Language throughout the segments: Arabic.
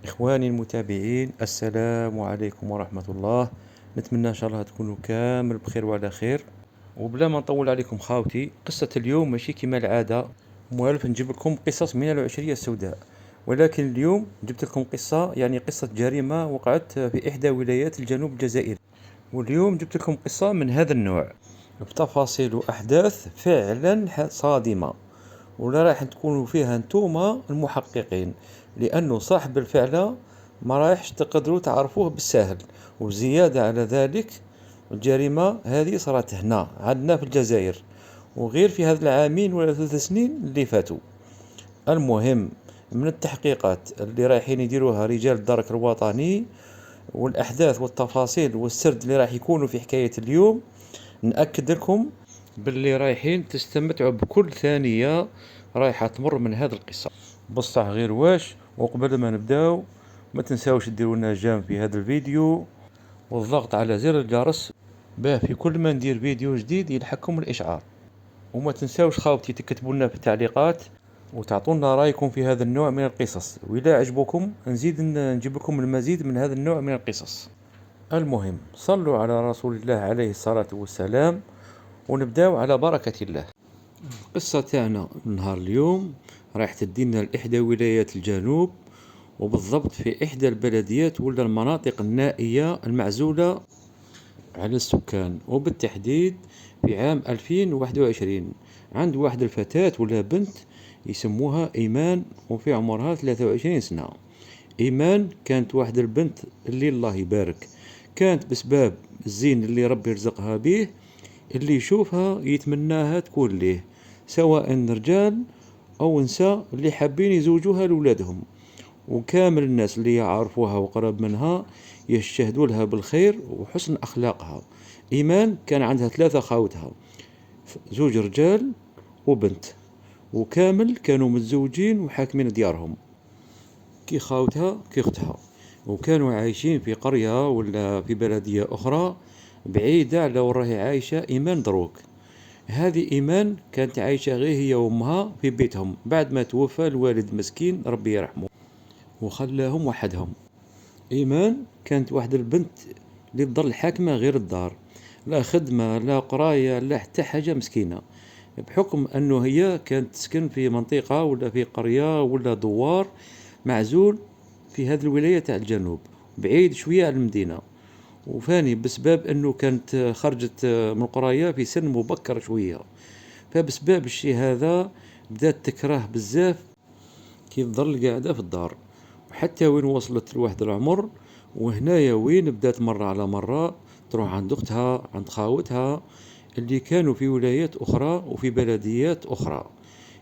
إخواني المتابعين، السلام عليكم ورحمة الله. نتمنى إن شاء الله تكونوا كامل بخير وعلى خير. وبلا ما نطول عليكم خاوتي، قصة اليوم ماشي كما العادة موالف نجيب لكم قصص من العشرية السوداء، ولكن اليوم جبت لكم قصة، يعني قصة جريمة وقعت في إحدى ولايات الجنوب الجزائري. واليوم جبت لكم قصة من هذا النوع بتفاصيل وأحداث فعلا صادمة، ولا راح تكونوا فيها نتوما المحققين، لأنه صاحب الفعلة ما رايحش تقدروا تعرفوه بالساهل. وزيادة على ذلك، الجريمة هذه صارت هنا عندنا في الجزائر، وغير في هذا العامين ولا 3 سنين اللي فاتوا. المهم، من التحقيقات اللي رايحين يديروها رجال الدرك الوطني، والأحداث والتفاصيل والسرد اللي راح يكونوا في حكاية اليوم، نأكد لكم باللي رايحين تستمتعوا بكل ثانية رايحة تمر من هذه القصة. بصح غير واش، وقبل ما نبداو ما تنساوش ديروا لنا جيم في هذا الفيديو والضغط على زر الجرس باه في كل ما ندير فيديو جديد يلحقكم الإشعار. وما تنساوش خاوتي تكتبوا لنا في التعليقات وتعطونا رايكم في هذا النوع من القصص، وإذا عجبكم نزيد نجيب لكم المزيد من هذا النوع من القصص. المهم، صلوا على رسول الله عليه الصلاة والسلام، ونبداو على بركة الله. القصة تاعنا نهار اليوم راح تدينا لإحدى ولايات الجنوب، وبالضبط في إحدى البلديات ولا المناطق النائية المعزولة على السكان، وبالتحديد في عام 2021 عند واحد الفتاة ولا بنت يسموها إيمان، وفي عمرها 23 سنة. إيمان كانت واحد البنت اللي الله يبارك، كانت بسباب الزين اللي ربي رزقها به اللي يشوفها يتمناها تكون ليه، سواء رجال أو نساء اللي حابين يزوجوها لولادهم. وكامل الناس اللي يعرفوها وقرب منها يشهدوا لها بالخير وحسن أخلاقها. إيمان كان عندها 3 خاوتها، 2 رجال وبنت، وكامل كانوا متزوجين وحاكمين ديارهم، كي خاوتها كي اختها. وكانوا عايشين في قرية ولا في بلدية أخرى بعيدة على وين راهي عايشة إيمان دروك. هذه إيمان كانت عايشة غير هي وأمها في بيتهم بعد ما توفى الوالد مسكين ربي يرحمه وخلاهم وحدهم. إيمان كانت واحد البنت اللي تضل حاكمة غير الدار، لا خدمة لا قراية لا حتى حاجة، مسكينة، بحكم أنه هي كانت تسكن في منطقة ولا في قرية ولا دوار معزول في هذه الولاية تاع الجنوب، بعيد شوية على المدينة. وفاني بسبب أنه كانت خرجت من القراية في سن مبكر شوية، فبسبب الشي هذا بدات تكره بزاف كي تظل قاعدة في الدار، وحتى وين وصلت لواحد العمر. وهنايا وين بدات مرة على مرة تروح عند أختها عند خاوتها اللي كانوا في ولايات أخرى وفي بلديات أخرى،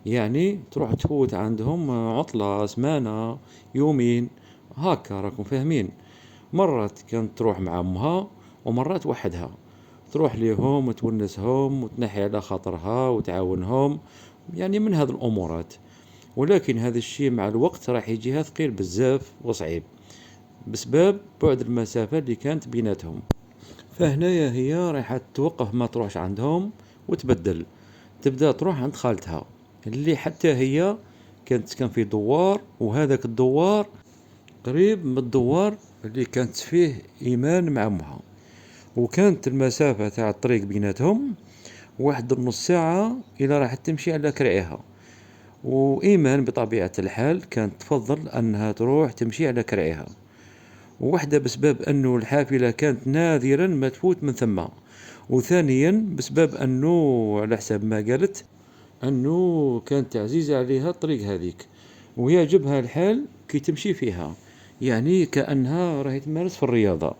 يعني تروح تفوت عندهم عطلة سمانة يومين هكا، راكم فاهمين. مرات كانت تروح مع أمها ومرات وحدها، تروح ليهم وتونسهم وتنحي على خاطرها وتعاونهم، يعني من هذه الأمورات. ولكن هذا الشيء مع الوقت راح يجيها ثقيل بزاف وصعيب بسبب بعد المسافة اللي كانت بيناتهم. فهنايا هي رايحة توقف ما تروحش عندهم وتبدل، تبدأ تروح عند خالتها اللي حتى هي كانت تسكن في دوار، وهذاك الدوار قريب من الدوار اللي كانت فيه إيمان مع أمها. وكانت المسافة تاع الطريق بيناتهم واحد النص ساعة إلى راح تمشي على كرعيها. وإيمان بطبيعة الحال كانت تفضل أنها تروح تمشي على كرعيها، وواحدة بسبب أنه الحافلة كانت نادرا ما تفوت من ثم، وثانيا بسبب أنه على حسب ما قالت أنه كانت عزيزة عليها الطريق هذيك ويعجبها الحال كي تمشي فيها، يعني كأنها راهي تمارس في الرياضة.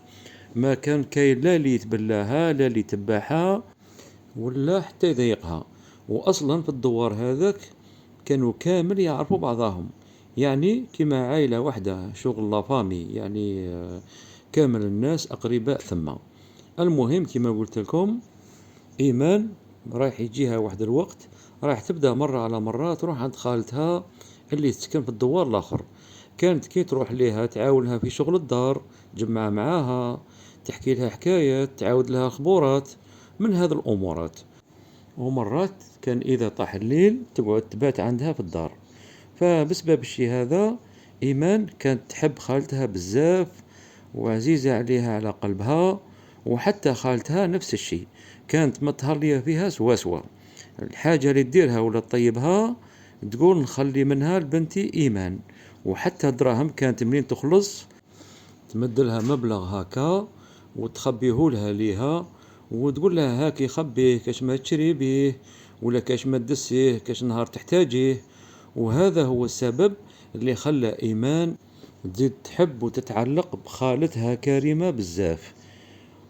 ما كان كاين لا اللي يتبلاها لا اللي يتبعها ولا حتى يضايقها. وأصلا في الدوار هذاك كانوا كامل يعرفوا بعضهم، يعني كما عائلة واحدة، شغل لافامي، يعني كامل الناس أقرباء ثم. المهم كما قلت لكم، إيمان رايح يجيها واحد الوقت رايح تبدأ مرة على مرة تروح عند خالتها اللي تسكن في الدوار الآخر. كانت كي تروح ليها تعاونها في شغل الدار، تجمع معاها، تحكي لها حكايات، تعاود لها خبورات من هذه الأمورات. ومرات كان إذا طاح الليل تقعد تبات عندها في الدار. فبسبب الشي هذا إيمان كانت تحب خالتها بزاف وعزيزة عليها على قلبها، وحتى خالتها نفس الشيء، كانت متهلية فيها سوا سوا. الحاجة اللي تديرها ولا تطيبها تقول نخلي منها لبنتي إيمان. وحتى الدراهم كانت منين تخلص تمدلها مبلغ هكا وتخبيه لها ليها، وتقول لها هاكي خبيه كاش ما تشري بيه ولا كاش ما تدسيه كاش نهار تحتاجيه. وهذا هو السبب اللي خلى إيمان تزيد تحب وتتعلق بخالتها كريمة بزاف.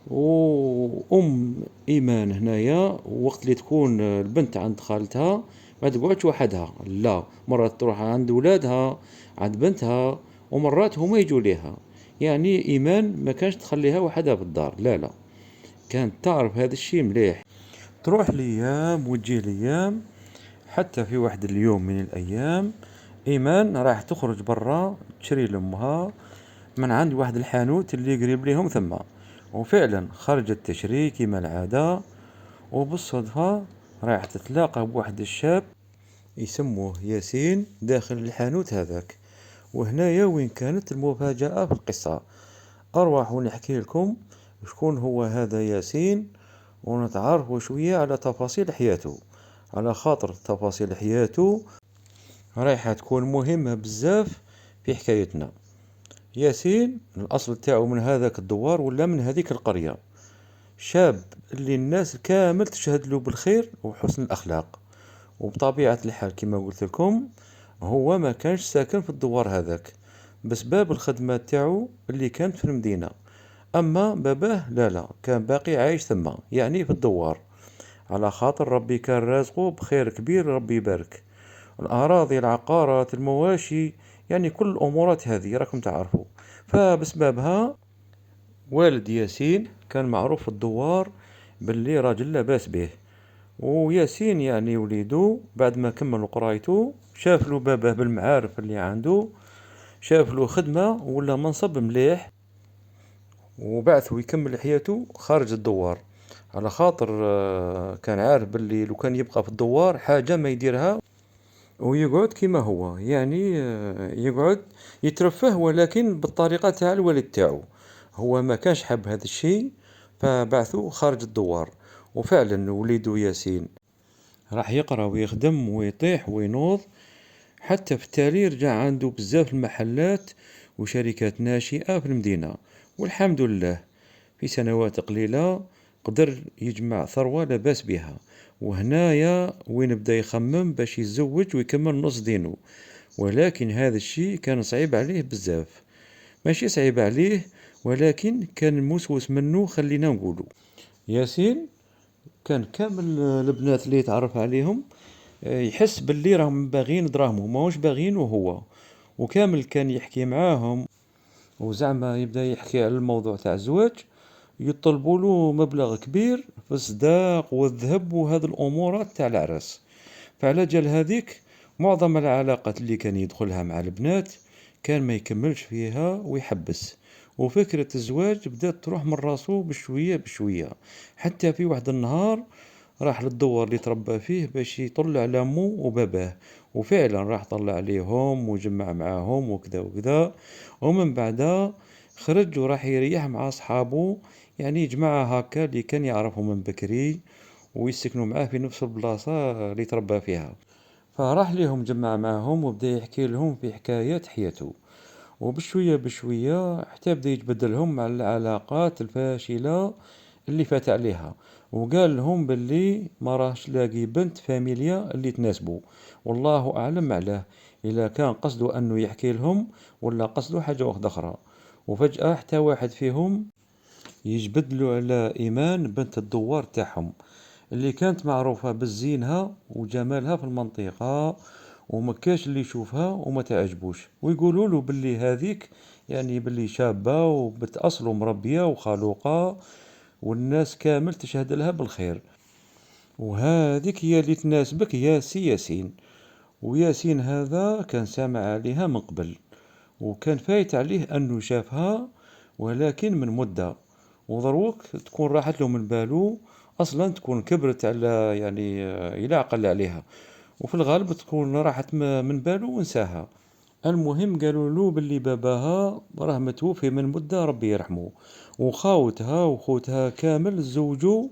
وأم إيمان هنايا وقت اللي تكون البنت عند خالتها ما تقعدش وحدها، لا، مرات تروح عند ولادها، عند بنتها، ومرات هما يجوا ليها. يعني إيمان ما كانش تخليها وحدها في الدار، لا لا، كانت تعرف هذا الشيء مليح. تروح ليام وتجي ليام، حتى في واحد اليوم من الأيام إيمان راح تخرج برا تشري لأمها من عند واحد الحانوت اللي قريب ليهم ثم. وفعلا خرجت تشري كيما العادة، وبالصدفة راح تتلاقى بواحد الشاب يسموه ياسين داخل الحانوت هذاك. وهنايا وين كانت المفاجأة في القصة، أروح ونحكي لكم شكون هو هذا ياسين، ونتعرفوا شوية على تفاصيل حياته، على خاطر تفاصيل حياته رايحة تكون مهمة بزاف في حكايتنا. ياسين الأصل تاعو من هذاك الدوار ولا من هذيك القرية، شاب اللي الناس كامل تشهد له بالخير وحسن الأخلاق. وبطبيعة الحال كما قلت لكم هو ما كانش ساكن في الدوار هذاك بسبب الخدمة تاعو اللي كانت في المدينة. أما باباه لا لا، كان باقي عايش ثم، يعني في الدوار، على خاطر ربي كان رازقه بخير كبير، ربي يبارك. الأراضي، العقارات، المواشي، يعني كل الأمورات هذه راكم تعرفوا. فبسببها والد ياسين كان معروف في الدوار باللي راجل لاباس به. وياسين يعني وليدو بعد ما كمل قرايته شاف له باباه بالمعارف اللي عنده، شاف له خدمة ولا منصب مليح، وبعثه يكمل حياته خارج الدوار، على خاطر كان عارف باللي لو كان يبقى في الدوار حاجة ما يديرها ويقعد كيما هو، يعني يقعد يترفه ولكن بالطريقة تاع الوالد تاعو. هو ما كانش حاب هذا الشيء، فبعثوه خارج الدوار. وفعلا وليدو ياسين راح يقرا ويخدم ويطيح وينوض، حتى في التالي رجع عنده بزاف المحلات وشركات ناشئة في المدينة. والحمد لله في سنوات قليلة قدر يجمع ثروة لا بأس بها. وهنايا وين بدا يخمم باش يتزوج ويكمل نص دينه. ولكن هذا الشيء كان صعيب عليه بزاف، ماشي صعيب عليه ولكن كان موسوس منه خلينا نقولوا. ياسين كان كامل البنات اللي يتعرف عليهم يحس باللي راهم باغين دراهمه ماهوش باغينه هو، وكامل كان يحكي معاهم وزعما يبدا يحكي على الموضوع تاع الزواج، يطلبوا له مبلغ كبير في الصداق والذهب وهذه الامورات تاع العرس. فعلى جال هذيك معظم العلاقات اللي كان يدخلها مع البنات كان ما يكملش فيها ويحبس، وفكرة الزواج بدات تروح من راسه بشوية بشوية. حتى في واحد النهار راح للدور اللي تربى فيه باش يطلع على امه وباباه، وفعلا راح طلع عليهم وجمع معاهم وكذا وكذا. ومن بعدها خرج وراح يريح مع أصحابه، يعني جماعة هكا اللي كان يعرفهم من بكري ويسكنوا معاه في نفس البلاصة اللي تربى فيها. فراح ليهم جمع معاهم وبدأ يحكي لهم في حكايات حياته، وبشوية بشوية حتى بدأ يتبدلهم مع العلاقات الفاشلة اللي فات عليها. وقال لهم باللي ما راهش لاقي بنت فاميليا اللي تناسبه، والله أعلم علاه، إلا كان قصده أنه يحكي لهم ولا قصده حاجة واحدة أخرى. وفجأة حتى واحد فيهم يجبدلوا على إيمان بنت الدوار تاعهم اللي كانت معروفة بالزينها وجمالها في المنطقة، وما كاش اللي يشوفها وما تعجبوش، ويقولوا له باللي هذيك يعني باللي شابة وبنت أصل ومربية وخلوقة والناس كامل تشهد لها بالخير، وهذيك هي اللي تناسبك يا سي ياسين. وياسين هذا كان سامع عليها من قبل، وكان فايت عليه أنه شافها ولكن من مدة، وضروك تكون راحت له من بالو، أصلا تكون كبرت على يعني إلى عقل عليها، وفي الغالب تكون راحت من بالو ونساها. المهم قالوا له باللي باباها راه متوفي من مدة ربي يرحمه، وخاوتها وخوتها كامل تزوجوا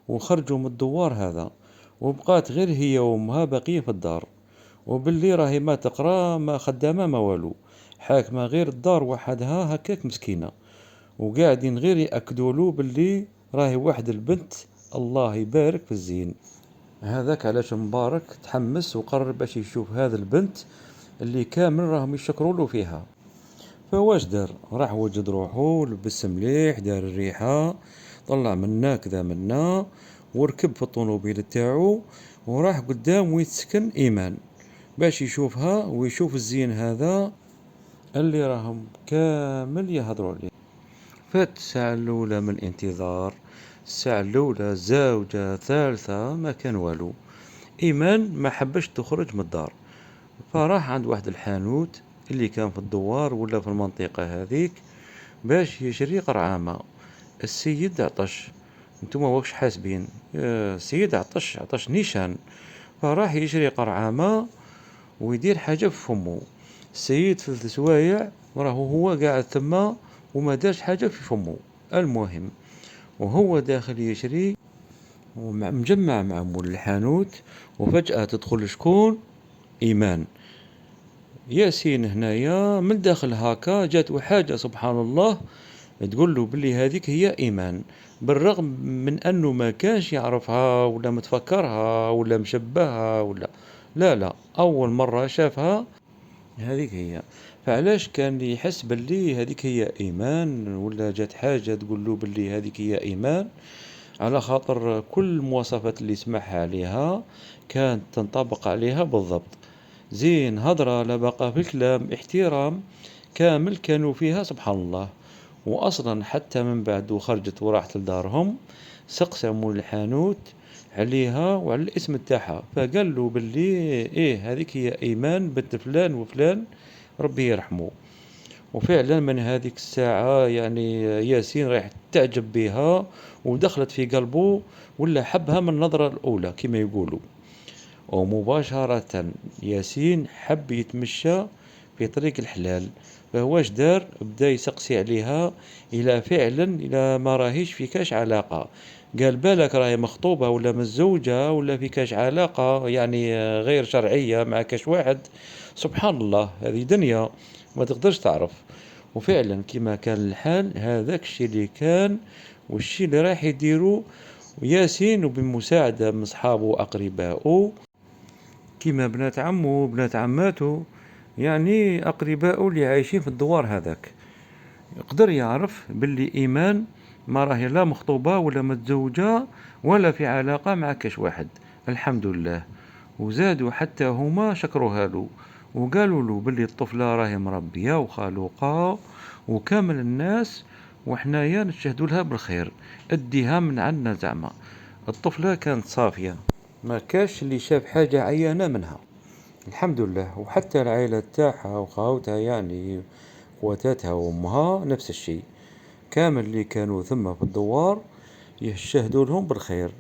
وخرجوا من الدوار هذا، وبقات غير هي وامها باقيين في الدار، وباللي راهي ما تقرا ما خدامة ما والو، حاكمة غير الدار وحدها هكاك مسكينة، وقاعدين غير يأكدوا له باللي راهي واحد البنت الله يبارك في الزين. هذاك علاش مبارك تحمس وقرر باش يشوف هذا البنت اللي كامل راهم يشكروا له فيها. فواش دار؟ راح وجد روحو، لبس مليح، دار الريحة، طلع منا كذا منا، وركب في الطوموبيل تاعو وراح قدام وين تسكن ايمان باش يشوفها ويشوف الزين هذا اللي راهم كامل يهضروا عليه. فات الساعة الأولى من الانتظار، الساعة الأولى، زاوجة، ثالثة، ما كان والو. إيمان ما حبش تخرج من الدار، فراح عند واحد الحانوت اللي كان في الدوار ولا في المنطقة هذيك باش يشري قرعامة. السيد عطش، انتوما واكش حاسبين؟ السيد عطش نيشان، فراح يشري قرعامة ويدير حاجة في فمه. السيد 3 سوايع راهو هو قاعد ثما وما دارش حاجة في فمه. المهم وهو داخل يشري ومجمع مع مول الحانوت، وفجأة تدخل شكون؟ إيمان. ياسين هنايا من داخل هاكا جات حاجة سبحان الله تقول له باللي هذيك هي إيمان، بالرغم من أنه ما كانش يعرفها ولا متفكرها ولا مشبهها ولا لا أول مرة شافها هذيك هي. فعلاش كان يحس باللي هذيك هي إيمان ولا جات حاجة تقول له باللي هذيك هي إيمان؟ على خاطر كل المواصفات اللي سمعها عليها كانت تنطبق عليها بالضبط. زين، هضرة، لبقة في الكلام، احترام، كامل كانوا فيها سبحان الله. وأصلا حتى من بعد وخرجت وراحت لدارهم سقسموا الحانوت عليها وعلى الاسم تاعها، فقال له باللي ايه هذيك هي ايمان بنت فلان وفلان ربي يرحمه. وفعلا من هذيك الساعة يعني ياسين راح تعجب بها ودخلت في قلبه ولا حبها من النظرة الأولى كما يقولوا. ومباشرة ياسين حب يتمشى في طريق الحلال، فهواش دار؟ بدا يسقسي عليها إلى فعلا إلى ما راهيش في كاش علاقة. قال بالك راهي مخطوبة ولا متزوجة ولا في كاش علاقة يعني غير شرعية مع كاش واحد. سبحان الله، هذه دنيا ما تقدرش تعرف. وفعلا كما كان الحال هذاك الشيء اللي كان والشيء اللي راح يديروا ياسين، وبمساعدة من صحابه وأقربائه كيما بنات عمو بنات عماته، يعني أقربائه اللي عايشين في الدوار هذاك، يقدر يعرف باللي إيمان ما راهي لا مخطوبة ولا متزوجة ولا في علاقة مع كاش واحد. الحمد لله. وزادوا حتى هما شكروها له وقالوا له باللي الطفلة راهي مربية وخالوقة وكامل الناس وحنايا نشهدوا لها بالخير، اديها من عنا زعما. الطفلة كانت صافية، ما كاش اللي شاف حاجة عيانة منها الحمد لله. وحتى العائلة تاعها وخاوتها يعني خواتاتها وامها نفس الشيء، كامل اللي كانوا ثم في الدوار يشهدوا لهم بالخير.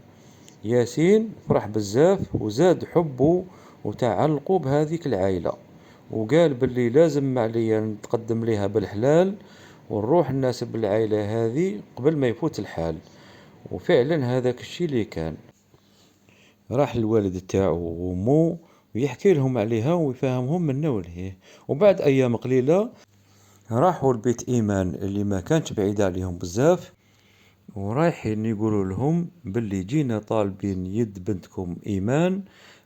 ياسين فرح بزاف وزاد حبه وتعلقوا بهذيك العائلة، وقال باللي لازم عليا نتقدم لها بالحلال ونروح نناسب العائلة هذه قبل ما يفوت الحال. وفعلا هذاك الشيء اللي كان. راح الوالد تاعو وامه ويحكي لهم عليها ويفهمهم منا ولهيه. وبعد ايام قليلة راحوا لبيت ايمان اللي ما كانش بعيد عليهم بزاف، ورايحين يقولوا لهم باللي جينا طالبين يد بنتكم ايمان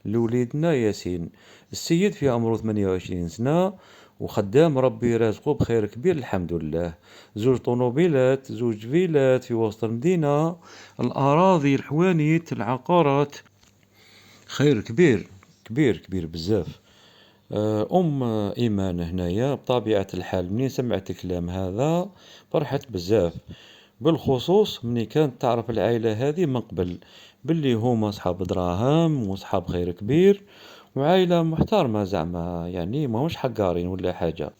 لوليدنا ياسين. السيد في عمره 28 سنة وخدام ربي رازقه بخير كبير الحمد لله، 2 طوموبيلات، 2 فيلات في وسط المدينة، الأراضي، الحوانيت، العقارات، خير كبير كبير كبير بزاف. أم إيمان هنايا بطبيعة الحال منين سمعت الكلام هذا فرحت بزاف، بالخصوص مني كانت تعرف العائلة هذه من قبل باللي هما صحاب دراهم وصحاب خير كبير وعائلة محترمة زعما، يعني ما هوش حقارين ولا حاجة.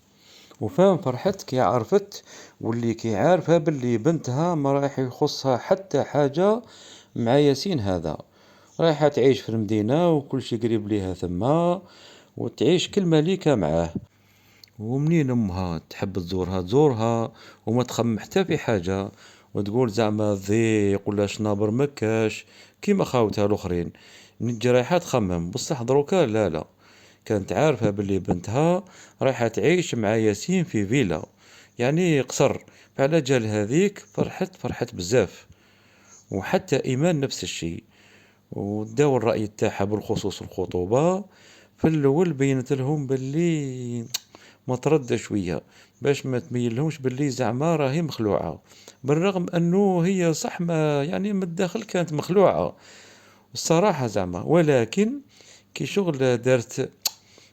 وفاهم فرحت كي عرفت واللي كي عارفة باللي بنتها ما رايح يخصها حتى حاجة مع ياسين هذا، رايحة تعيش في المدينة وكل شي قريب ليها ثما وتعيش كل مليكة معاه. ومنين أمها تحب تزورها وما تخمم حتى في حاجة، وتقول زعما ضيق ولا شنابر مكاش كيما خاوتها الأخرين. من تجي رايحة تخمم، بصح دروكا لا، كانت عارفة باللي بنتها رايحة تعيش مع ياسين في فيلا، يعني قصر. فعلى جال هذيك فرحت بزاف. وحتى إيمان نفس الشيء، وداو الرأي تاعها بالخصوص الخطوبة. في الأول بينت لهم باللي ما ترد شوية، باش ما تبين لهمش باللي زعما راهي مخلوعة، بالرغم أنه هي صح ما يعني من الداخل كانت مخلوعة الصراحة زعما. ولكن كي شغل دارت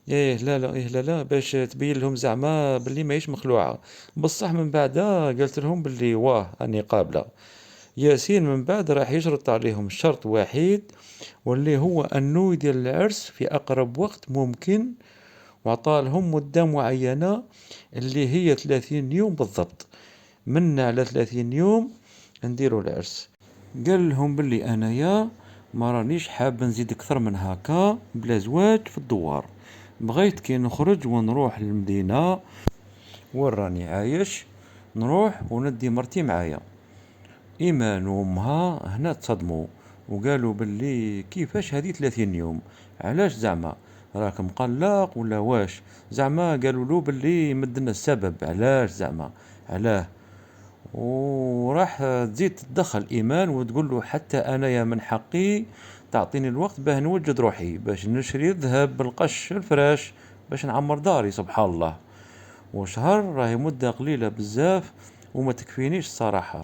ايه لا ايه لا باش تبين لهم زعما باللي ماهيش مخلوعة. بصح من بعد قالت لهم باللي واه اني قابلة. ياسين من بعد راح يشرط عليهم شرط وحيد، واللي هو انه يدير العرس في اقرب وقت ممكن، وعطالهم مدة معينة اللي هي 30 يوم بالضبط. منا على 30 يوم نديروا العرس. قال لهم باللي انايا ما رانيش حاب نزيد اكثر من هكا بلا زواج في الدوار. بغيت كي نخرج ونروح للمدينة وين راني عايش، نروح وندي مرتي معايا. ايمان وامها هنا تصدموا وقالوا باللي كيفاش هذه 30 يوم، علاش زعما راك مقلق ولا واش؟ زعما قالوا له باللي يمدنا السبب علاش زعما علاه. وراح تزيد تدخل ايمان وتقول له حتى انا يا من حقي تعطيني الوقت باه نوجد روحي، باش نشري الذهب بالقش الفراش، باش نعمر داري سبحان الله. وشهر راهي مدة قليلة بزاف وما تكفينيش الصراحة.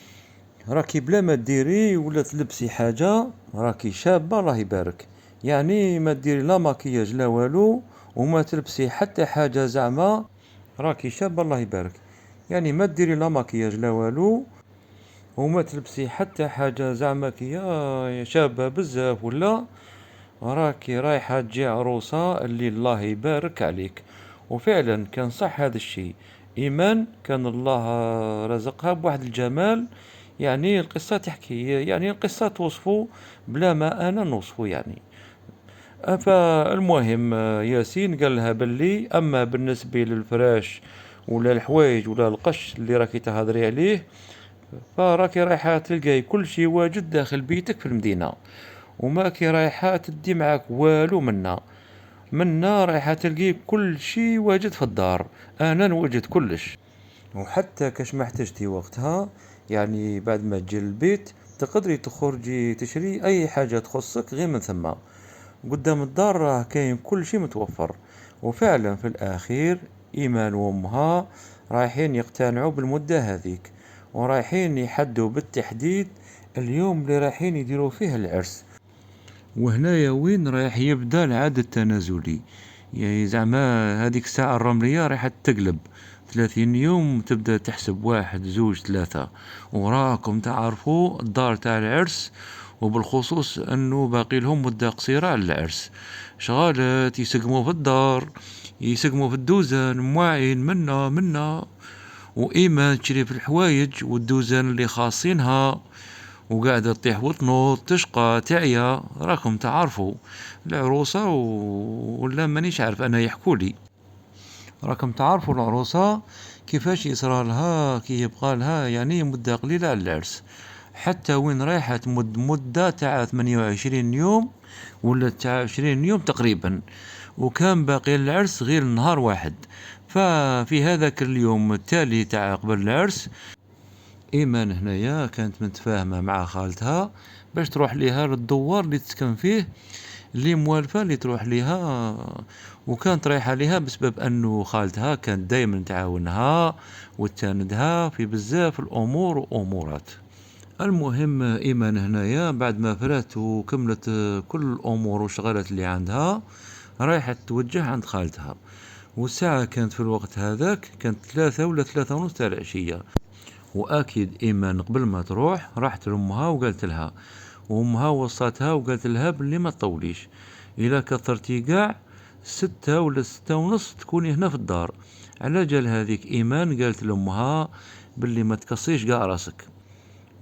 راكي بلا ما ديري ولا تلبسي حاجة راكي شابة الله يبارك. يعني ما ديري لا ماكياج لا والو، وما تلبسي حتى حاجة زعما راكي شابة الله يبارك. يعني ما ديري لا ماكياج لا والو، وما تلبسي حتى حاجة زعما كيا شابة بزاف، ولا راكي رايحة تجي عروسة اللي الله يبارك عليك. وفعلا كان صح هذا الشيء. إيمان كان الله رزقها بواحد الجمال، يعني القصة تحكي، يعني القصة توصفه بلا ما أنا نوصفه يعني. فالمهم ياسين قال لها باللي أما بالنسبة للفراش ولا الحوايج ولا القش اللي راكي تهضري عليه، فراكي رايحة تلقاي كل شي واجد داخل بيتك في المدينة، وما كي رايحة تدي معاك والو منا رايحة تلقي كل شي واجد في الدار. انا نوجد كلش. وحتى كاش ما احتجتي وقتها، يعني بعد ما تجي البيت تقدري تخرجي تشري اي حاجة تخصك غير من ثم. قدام الدار راه كاين كل شي متوفر. وفعلا في الاخير ايمان وامها رايحين يقتنعوا بالمدة هذيك، ورايحين يحدوا بالتحديد اليوم اللي رايحين يديروا فيه العرس. وهنايا وين رايح يبدا العاد التنازلي، يعني زعما هذيك الساعة الرملية رايحة تقلب. 30 يوم تبدا تحسب واحد زوج ثلاثة، وراكم تعرفوا الدار تاع العرس، وبالخصوص انه باقي لهم مدة قصيرة على العرس. شغالات يسقموا في الدار، يسقموا في الدوزان مواعين منا، وإيمان تشري في الحوايج والدوزان اللي خاصينها، وقاعدة تطيح وتنوض تشقى تعيا. راكم تعرفوا العروسة ولا مانيش عارف أنا يحكولي. راكم تعرفوا العروسة كيفاش يصرى لها كي يبقى لها يعني مدة قليلة على العرس، حتى وين رايحة تمد مدة تاع 28 يوم ولا تاع 20 يوم تقريبا، وكان باقي العرس غير نهار واحد. ففي هذاك اليوم التالي تاع قبل العرس، إيمان هنايا كانت متفاهمة مع خالتها باش تروح ليها للدوار اللي تسكن فيه، اللي موالفة اللي تروح ليها. وكانت رايحة ليها بسبب أنه خالتها كانت دايما تعاونها وتساندها في بزاف الأمور وأمورات. المهم إيمان هنايا بعد ما فرات وكملت كل الأمور وشغلت اللي عندها، رايحة توجه عند خالتها. والساعة كانت في الوقت هذاك كانت 3 ولا 3 ونص تاع العشية. واكيد ايمان قبل ما تروح راحت لامها وقالت لها، وامها وصاتها وقالت لها باللي ما تطوليش، اذا كثرتي قاع 6 ولا 6 ونص تكوني هنا في الدار. على جال هذيك ايمان قالت لامها باللي ما تكصيش قاع راسك،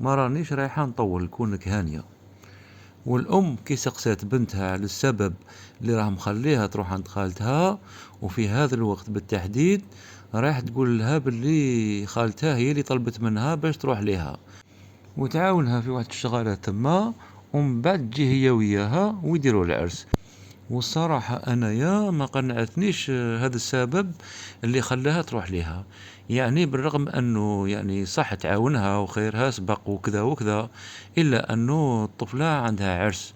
ما رانيش رايحة نطول كونك هانية. والأم كي سقسات بنتها على السبب اللي راه مخليها تروح عند خالتها، وفي هذا الوقت بالتحديد رايح تقول لها باللي خالتها هي اللي طلبت منها باش تروح ليها وتعاونها في واحد الشغالة تما، ومن بعد تجي هي وياها ويديروا العرس. والصراحة أنايا ما قنعتنيش هذا السبب اللي خلاها تروح ليها. يعني بالرغم أنه يعني صح تعاونها وخيرها سبق وكذا وكذا، إلا أنه الطفلة عندها عرس،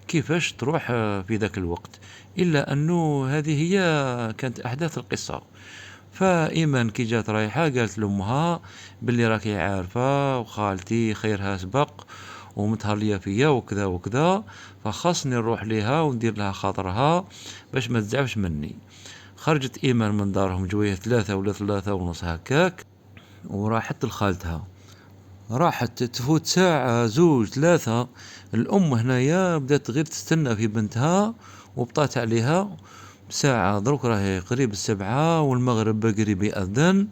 كيفاش تروح في ذاك الوقت؟ إلا أنه هذه هي كانت أحداث القصة. فإيمان كي جات رايحة قالت لأمها باللي راكي عارفة وخالتي خيرها سبق ومتهلية فيا وكذا وكذا، فخاصني نروح ليها وندير لها خاطرها باش ما تزعفش مني. خرجت إيمان من دارهم جويه 3 ولا 3:30 هكاك، وراحت لخالتها. راحت تفوت ساعة 2 3، الأم هنايا بدات غير تستنى في بنتها وبطات عليها ساعة. دروك راهي قريب 7 والمغرب قريب يأذن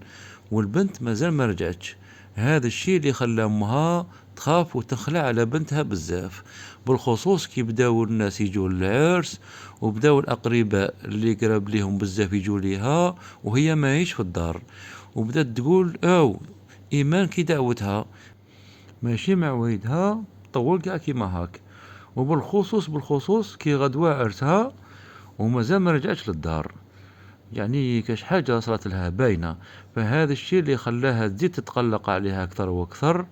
والبنت مازال ما رجعتش. هذا الشيء اللي خلى أمها تخاف وتخلع على بنتها بزاف، بالخصوص كي بداو الناس يجوا للعرس وبداو الأقرباء اللي قرب ليهم بزاف يجوا ليها وهي ما هيش في الدار، وبدات تقول أو إيمان كي دعوتها ماشي مع ويدها طول كاع كيما هاك، وبالخصوص كي غدوة عرسها ومازال ما رجعتش للدار. يعني كاش حاجة صارت لها باينة. فهذا الشيء اللي خلاها تزيد تتقلق عليها أكثر وأكثر،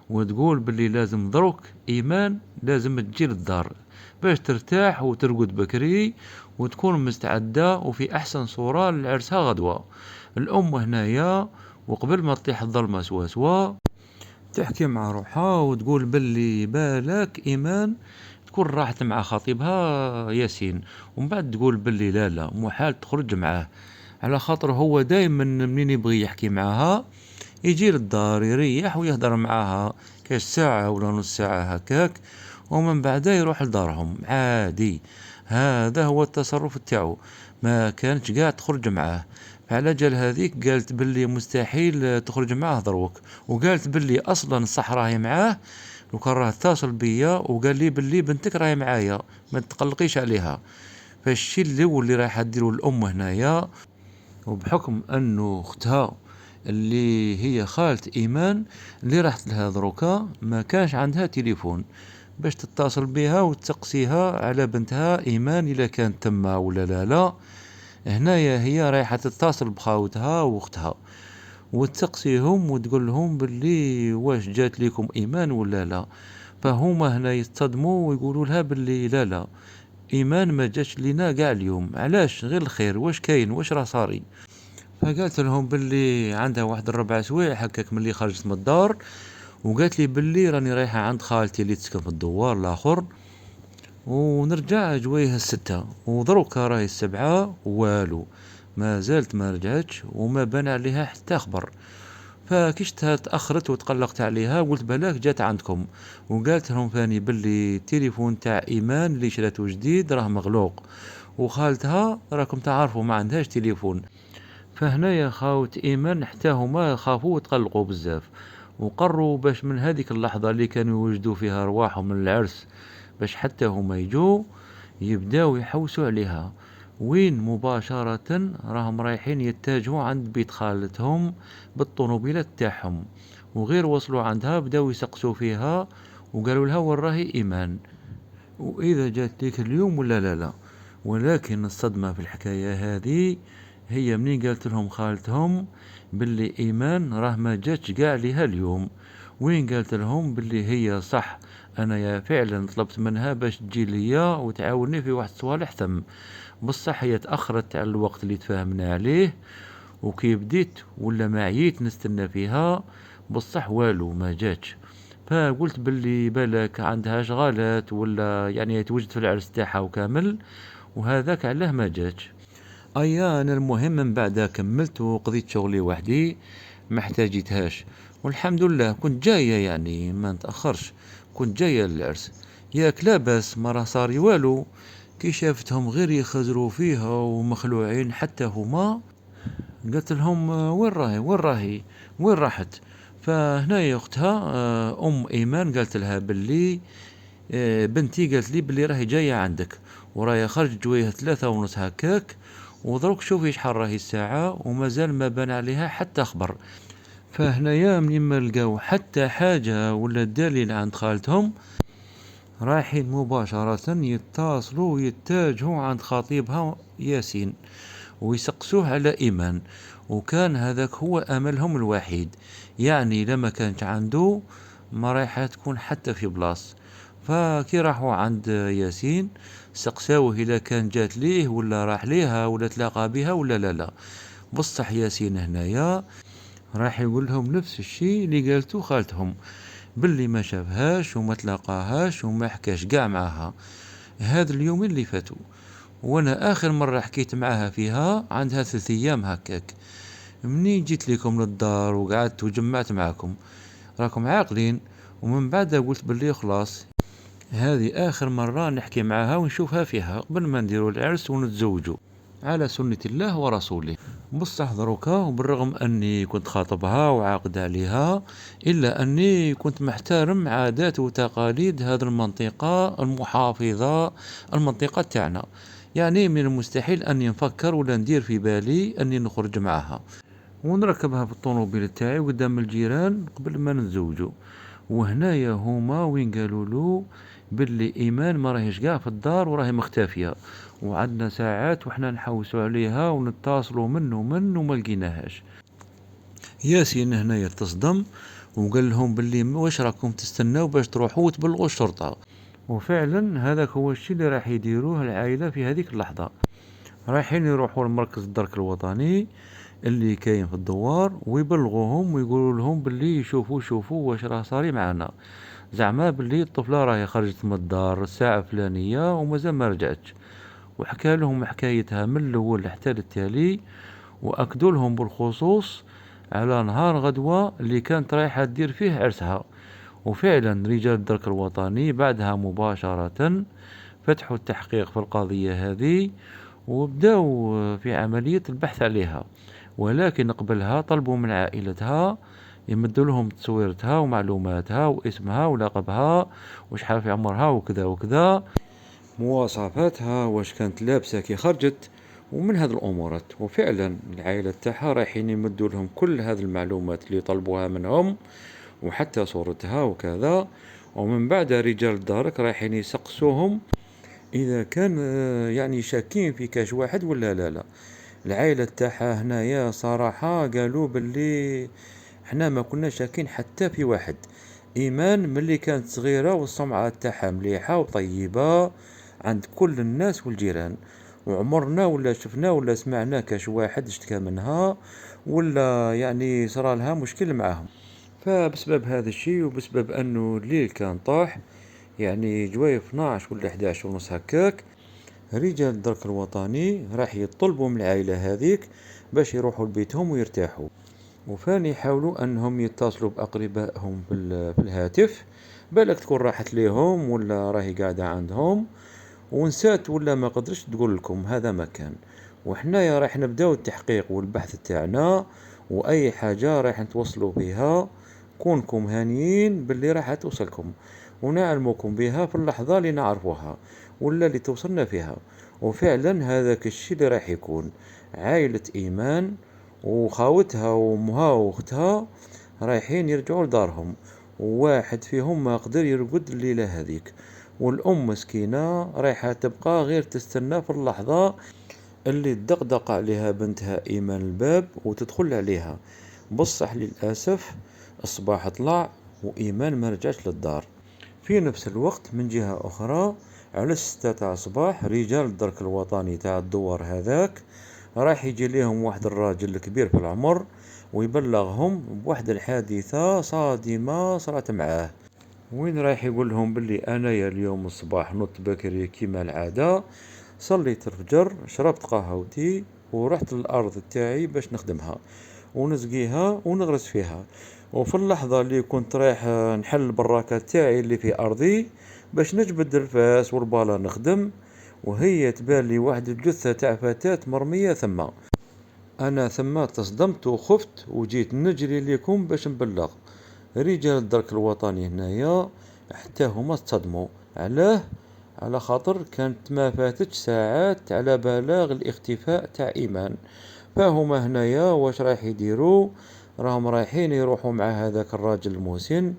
وتقول باللي لازم دروك إيمان لازم تجي للدار باش ترتاح وترقد بكري وتكون مستعدة وفي أحسن صورة لعرسها غدوة. الأم هنايا وقبل ما تطيح الظلمة سوا سوا تحكي مع روحها وتقول باللي بالك إيمان تكون راحت مع خطيبها ياسين، ومن بعد تقول باللي لا محال تخرج معاه، على خاطر هو دايما منين يبغي يحكي معها يجي للدار يريح ويهدر معاها كاش ساعة ولا نص ساعة هكاك، ومن بعدها يروح لدارهم عادي. هذا هو التصرف تاعو، ما كانتش قاع تخرج معاه. فعلى جال هذيك قالت باللي مستحيل تخرج معاه دروك، وقالت باللي اصلا الصح راهي معاه، لو كان راه اتصل بيا وقال لي باللي بنتك راهي معايا ما تقلقيش عليها. فالشي الاول اللي رايحه ديرو الام هنايا، وبحكم انه اختها اللي هي خالة ايمان اللي راحت لها دروكا ما كانش عندها تليفون باش تتصل بها وتسقسيها على بنتها ايمان اذا كانت تما ولا لا. هنايا هي رايحة تتصل بخاوتها واختها وتسقسيهم وتقول لهم باللي واش جات لكم ايمان ولا لا. فهما هنا يتصدموا ويقولوا لها باللي لا ايمان ما جاتش لينا كاع اليوم، علاش؟ غير الخير، واش كاين؟ واش راه صاري؟ فقالت لهم باللي عندها واحد 4 سوايع هكاك ملي خرجت من الدار، وقالت لي باللي راني رايحة عند خالتي اللي تسكن في الدوار الاخر، ونرجع جويه 6 ودروكا راهي 7 والو، ما زالت ما رجعتش وما بان عليها حتى خبر. فكشتها تأخرت وتقلقت عليها قلت بلاك جات عندكم، وقالت لهم ثاني باللي التليفون تاع ايمان اللي شراتو جديد راه مغلوق، وخالتها راكم تعرفوا ما عندهاش تليفون. فهنايا خاوت ايمان حتى هما خافوا وتقلقوا بزاف، وقروا باش من هذيك اللحظة اللي كانوا يوجدوا فيها رواحهم من العرس باش حتى هما يجوا يبداو يحوسوا عليها. وين مباشرة راهم رايحين يتجهوا عند بيت خالتهم بالطوموبيلات تاعهم، وغير وصلوا عندها بداو يسقسوا فيها وقالوا لها وين راهي ايمان واذا جات ليك اليوم ولا لا. ولكن الصدمة في الحكاية هذه هي منين قالت لهم خالتهم باللي ايمان راه ما جاتش قاع ليها اليوم. وين قالت لهم باللي هي صح انا يا فعلا طلبت منها باش تجي ليا وتعاوني في واحد صوالح ثم، بصح هي تأخرت على الوقت اللي تفاهمنا عليه، وكي بديت ولا ما عييت نستنى فيها بصح والو ما جاتش. فقلت باللي بالك عندها شغالات ولا يعني توجد في العرس تاعها وكامل، وهذاك علاه ما جاتش. انا المهم من بعدها كملت وقضيت شغلي وحدي ما احتاجيتهاش، والحمد لله كنت جاية يعني ما نتأخرش، كنت جاية للعرس ياك لاباس ما راه صاري والو. كي شافتهم غير يخزروا فيها ومخلوعين حتى هما، قلت لهم وين راحت؟ فهنا اختها ام ايمان قالت لها باللي بنتي قالت لي بلي راهي جاية عندك وراهي خرجت جويه 3:30 هكاك، ودروك شوفي شحال راهي الساعة ومازال ما بان عليها حتى خبر. فهنايا منين ما لقاو حتى حاجة ولا دليل عند خالتهم، رايحين مباشرة يتصلوا ويتجهوا عند خطيبها ياسين ويسقسوه على إيمان، وكان هذاك هو أملهم الوحيد. يعني لما كانت عنده ما رايحة تكون حتى في بلاص. فكي راحوا عند ياسين سقساوه إذا كان جات ليه ولا راح ليها ولا تلاقى بها ولا لا. بصح ياسين هنايا راح يقول لهم نفس الشيء اللي قالتو خالتهم، باللي ما شافهاش وما تلاقاهاش وما حكاش قاع معها هذا اليومين اللي فاتوا. وانا اخر مرة حكيت معاها فيها عندها 3 ايام هكاك، منين جيت لكم للدار وقعدت وجمعت معاكم راكم عاقلين. ومن بعد قلت باللي خلاص هذه اخر مرة نحكي معاها ونشوفها فيها قبل ما نديروا العرس ونتزوجوا على سنة الله ورسوله. بصح دروكا وبالرغم أني كنت خاطبها وعاقد عليها، إلا أني كنت محترم عادات وتقاليد هذه المنطقة المحافظة، المنطقة تاعنا. يعني من المستحيل أني نفكر ولا ندير في بالي أني نخرج معها ونركبها في الطوموبيل تاعي قدام الجيران قبل ما نتزوجوا. وهنايا هما وين قالوا له باللي ايمان ما راهيش قاع في الدار وراهي مختفيه، وعندنا ساعات وحنا نحوسوا عليها ونتصلوا من وما لقيناهاش. ياسين هنايا تصدم وقال لهم باللي واش راكم تستناو باش تروحوا وتبلغوا الشرطه. وفعلا هذاك هو الشيء اللي راح يديروه العائله في هذيك اللحظه. رايحين يروحوا لمركز الدرك الوطني اللي كاين في الدوار ويبلغوهم ويقولوا لهم باللي شوفوا واش راه صاري معنا، زعما باللي الطفله راهي خرجت من الدار الساعه الفلانيه ومازال ما رجعتش. وحكى لهم حكايتها من الاول حتى للتالي، واكدوا لهم بالخصوص على نهار غدوه اللي كانت رايحه دير فيه عرسها. وفعلا رجال الدرك الوطني بعدها مباشره فتحوا التحقيق في القضيه هذه وبداوا في عملية البحث عليها. ولكن قبلها طلبوا من عائلتها يمدوا لهم تصويرتها ومعلوماتها واسمها ولقبها وشحال في عمرها وكذا وكذا، مواصفاتها واش كانت لابسة كي خرجت ومن هذه الأمورات. وفعلا العائلة تاعها رايحين يمدوا لهم كل هذه المعلومات اللي طلبوها منهم وحتى صورتها وكذا. ومن بعد رجال الدارك رايحين يسقسوهم إذا كان يعني شاكين في كاش واحد ولا لا. العائلة تاعها هنايا صراحة قالوا باللي احنا ما كنا شاكين حتى في واحد. إيمان ملي كانت صغيرة والسمعة تاعها مليحة وطيبة عند كل الناس والجيران، وعمرنا ولا شفنا ولا سمعنا كاش واحد اشتكى منها ولا يعني صرا لها مشكل معاهم. فبسبب هذا الشيء وبسبب أنه الليل كان طاح يعني جواي 12 ولا 11 ونص هكاك، رجال الدرك الوطني راح يطلبوا من العائلة هذيك باش يروحوا لبيتهم ويرتاحوا. وفاني يحاولوا انهم يتصلوا باقربائهم في الهاتف، بالك تكون راحت ليهم ولا راهي قاعدة عندهم ونسات ولا ما قدرش تقول لكم هذا مكان. وحنايا راح نبداو التحقيق والبحث تاعنا، واي حاجة راح نتوصلوا بها كونكم هانيين باللي راح توصلكم ونعلمكم بها في اللحظة اللي نعرفوها ولا اللي توصلنا فيها. وفعلا هذاك الشيء اللي راح يكون عائلة إيمان وخاوتها وامها واختها رايحين يرجعوا لدارهم، وواحد فيهم ما قدر يرقد الليلة هذيك، والأم مسكينة رايحة تبقى غير تستنى في اللحظة اللي تدقدق عليها بنتها إيمان الباب وتدخل عليها. بصح للأسف الصباح طلع وإيمان ما رجعش للدار. في نفس الوقت من جهة أخرى على 6 تاع الصباح رجال الدرك الوطني تاع الدوار هذاك راح يجي ليهم واحد الراجل كبير في العمر ويبلغهم بواحد الحادثة صادمة صارت معاه، وين رايح يقول لهم باللي انايا اليوم الصباح نط بكري كيما العادة، صليت الفجر شربت قهوتي ورحت للأرض تاعي باش نخدمها ونسقيها ونغرس فيها. وفي اللحظة اللي كنت رايح نحل البراكة تاعي اللي في أرضي باش نجبد الفاس والبالا نخدم، وهي تبالي واحد الجثة تاع فتاة مرمية ثم. أنا ثم تصدمت وخفت وجيت نجري لكم باش نبلغ رجال الدرك الوطني هنايا حتى هما تصدموا. علاه؟ على خاطر كانت ما فاتتش ساعات على بلاغ الاختفاء تاع إيمان. فهما هنايا واش رايح يديروا؟ راهم رايحين يروحوا مع هذاك الراجل المسن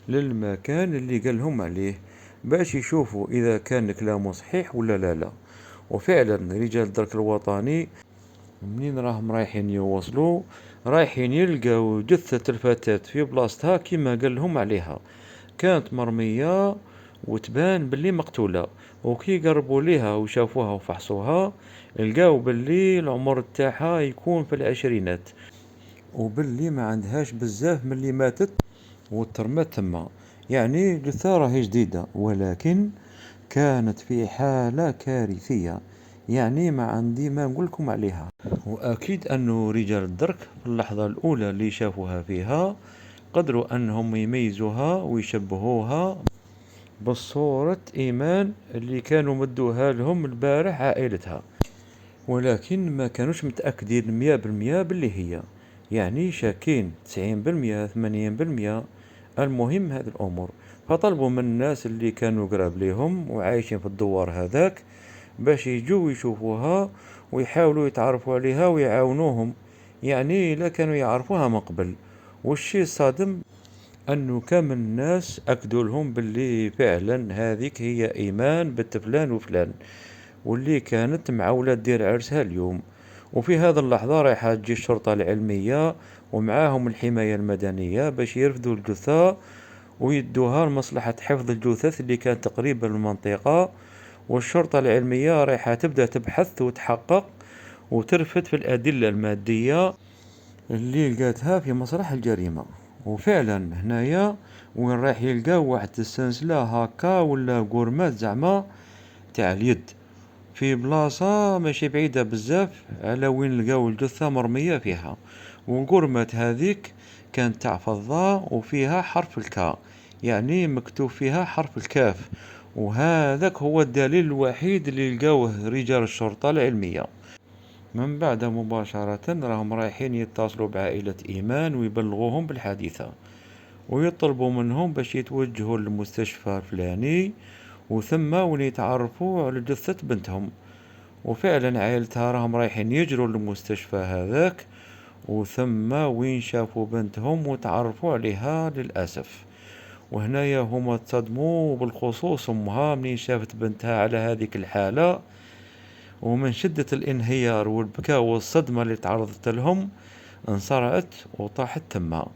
للمكان اللي قال لهم عليه، باش يشوفوا إذا كان كلامه صحيح ولا لا. وفعلا رجال الدرك الوطني منين راهم رايحين يوصلوا، رايحين يلقاو جثة الفتاة في بلاصتها كما قال لهم عليها، كانت مرمية وتبان باللي مقتولة. وكي قربوا ليها وشافوها وفحصوها، لقاو باللي العمر تاعها يكون في العشرينات، وباللي ما عندهاش بزاف من اللي ماتت وترمت تما. يعني جثة راهي جديدة، ولكن كانت في حالة كارثية، يعني ما عندي ما نقولكم عليها. وأكيد أنه رجال الدرك في اللحظة الأولى اللي شافوها فيها قدروا أنهم يميزوها ويشبهوها بالصورة إيمان اللي كانوا مدوها لهم البارح عائلتها، ولكن ما كانوش متأكدين 100% باللي هي، يعني شاكين 90% 80%. المهم هذه الأمور، فطلبوا من الناس اللي كانوا قراب ليهم وعايشين في الدوار هذاك باش يجوا يشوفوها ويحاولوا يتعرفوا عليها ويعاونوهم، يعني لا كانوا يعرفوها من قبل. والشي الصادم أنه كامل الناس أكدوا لهم باللي فعلا هذيك هي إيمان بنت فلان وفلان، واللي كانت معولة دير عرسها اليوم. وفي هذا اللحظة رايحة تجي الشرطة العلمية ومعاهم الحماية المدنية باش يرفدوا الجثة ويدوها لمصلحة حفظ الجثث اللي كانت قريبة للمنطقة. والشرطة العلمية رايحة تبدأ تبحث وتحقق وترفد في الأدلة المادية اللي لقاتها في مسرح الجريمة. وفعلا هنايا وين رايح يلقاو واحد السلسلة هكا ولا قورمات زعما تاع اليد في بلاصة ماشي بعيدة بزاف على وين لقاو الجثة مرمية فيها. والقرمات هذيك كانت تاع فضة وفيها حرف الكاء، يعني مكتوب فيها حرف الكاف. وهذاك هو الدليل الوحيد اللي لقاوه رجال الشرطة العلمية. من بعد مباشرة راهم رايحين يتصلوا بعائلة إيمان ويبلغوهم بالحادثة ويطلبوا منهم باش يتوجهوا للمستشفى الفلاني وثم وين يتعرفوا على جثة بنتهم. وفعلا عائلتها راهم رايحين يجروا للمستشفى هذاك، وثم وين شافوا بنتهم وتعرفوا عليها للأسف. وهنايا هما تصدموا، بالخصوص أمها منين شافت بنتها على هذيك الحالة، ومن شدة الانهيار والبكاء والصدمة اللي تعرضت لهم انصرعت وطاحت تما.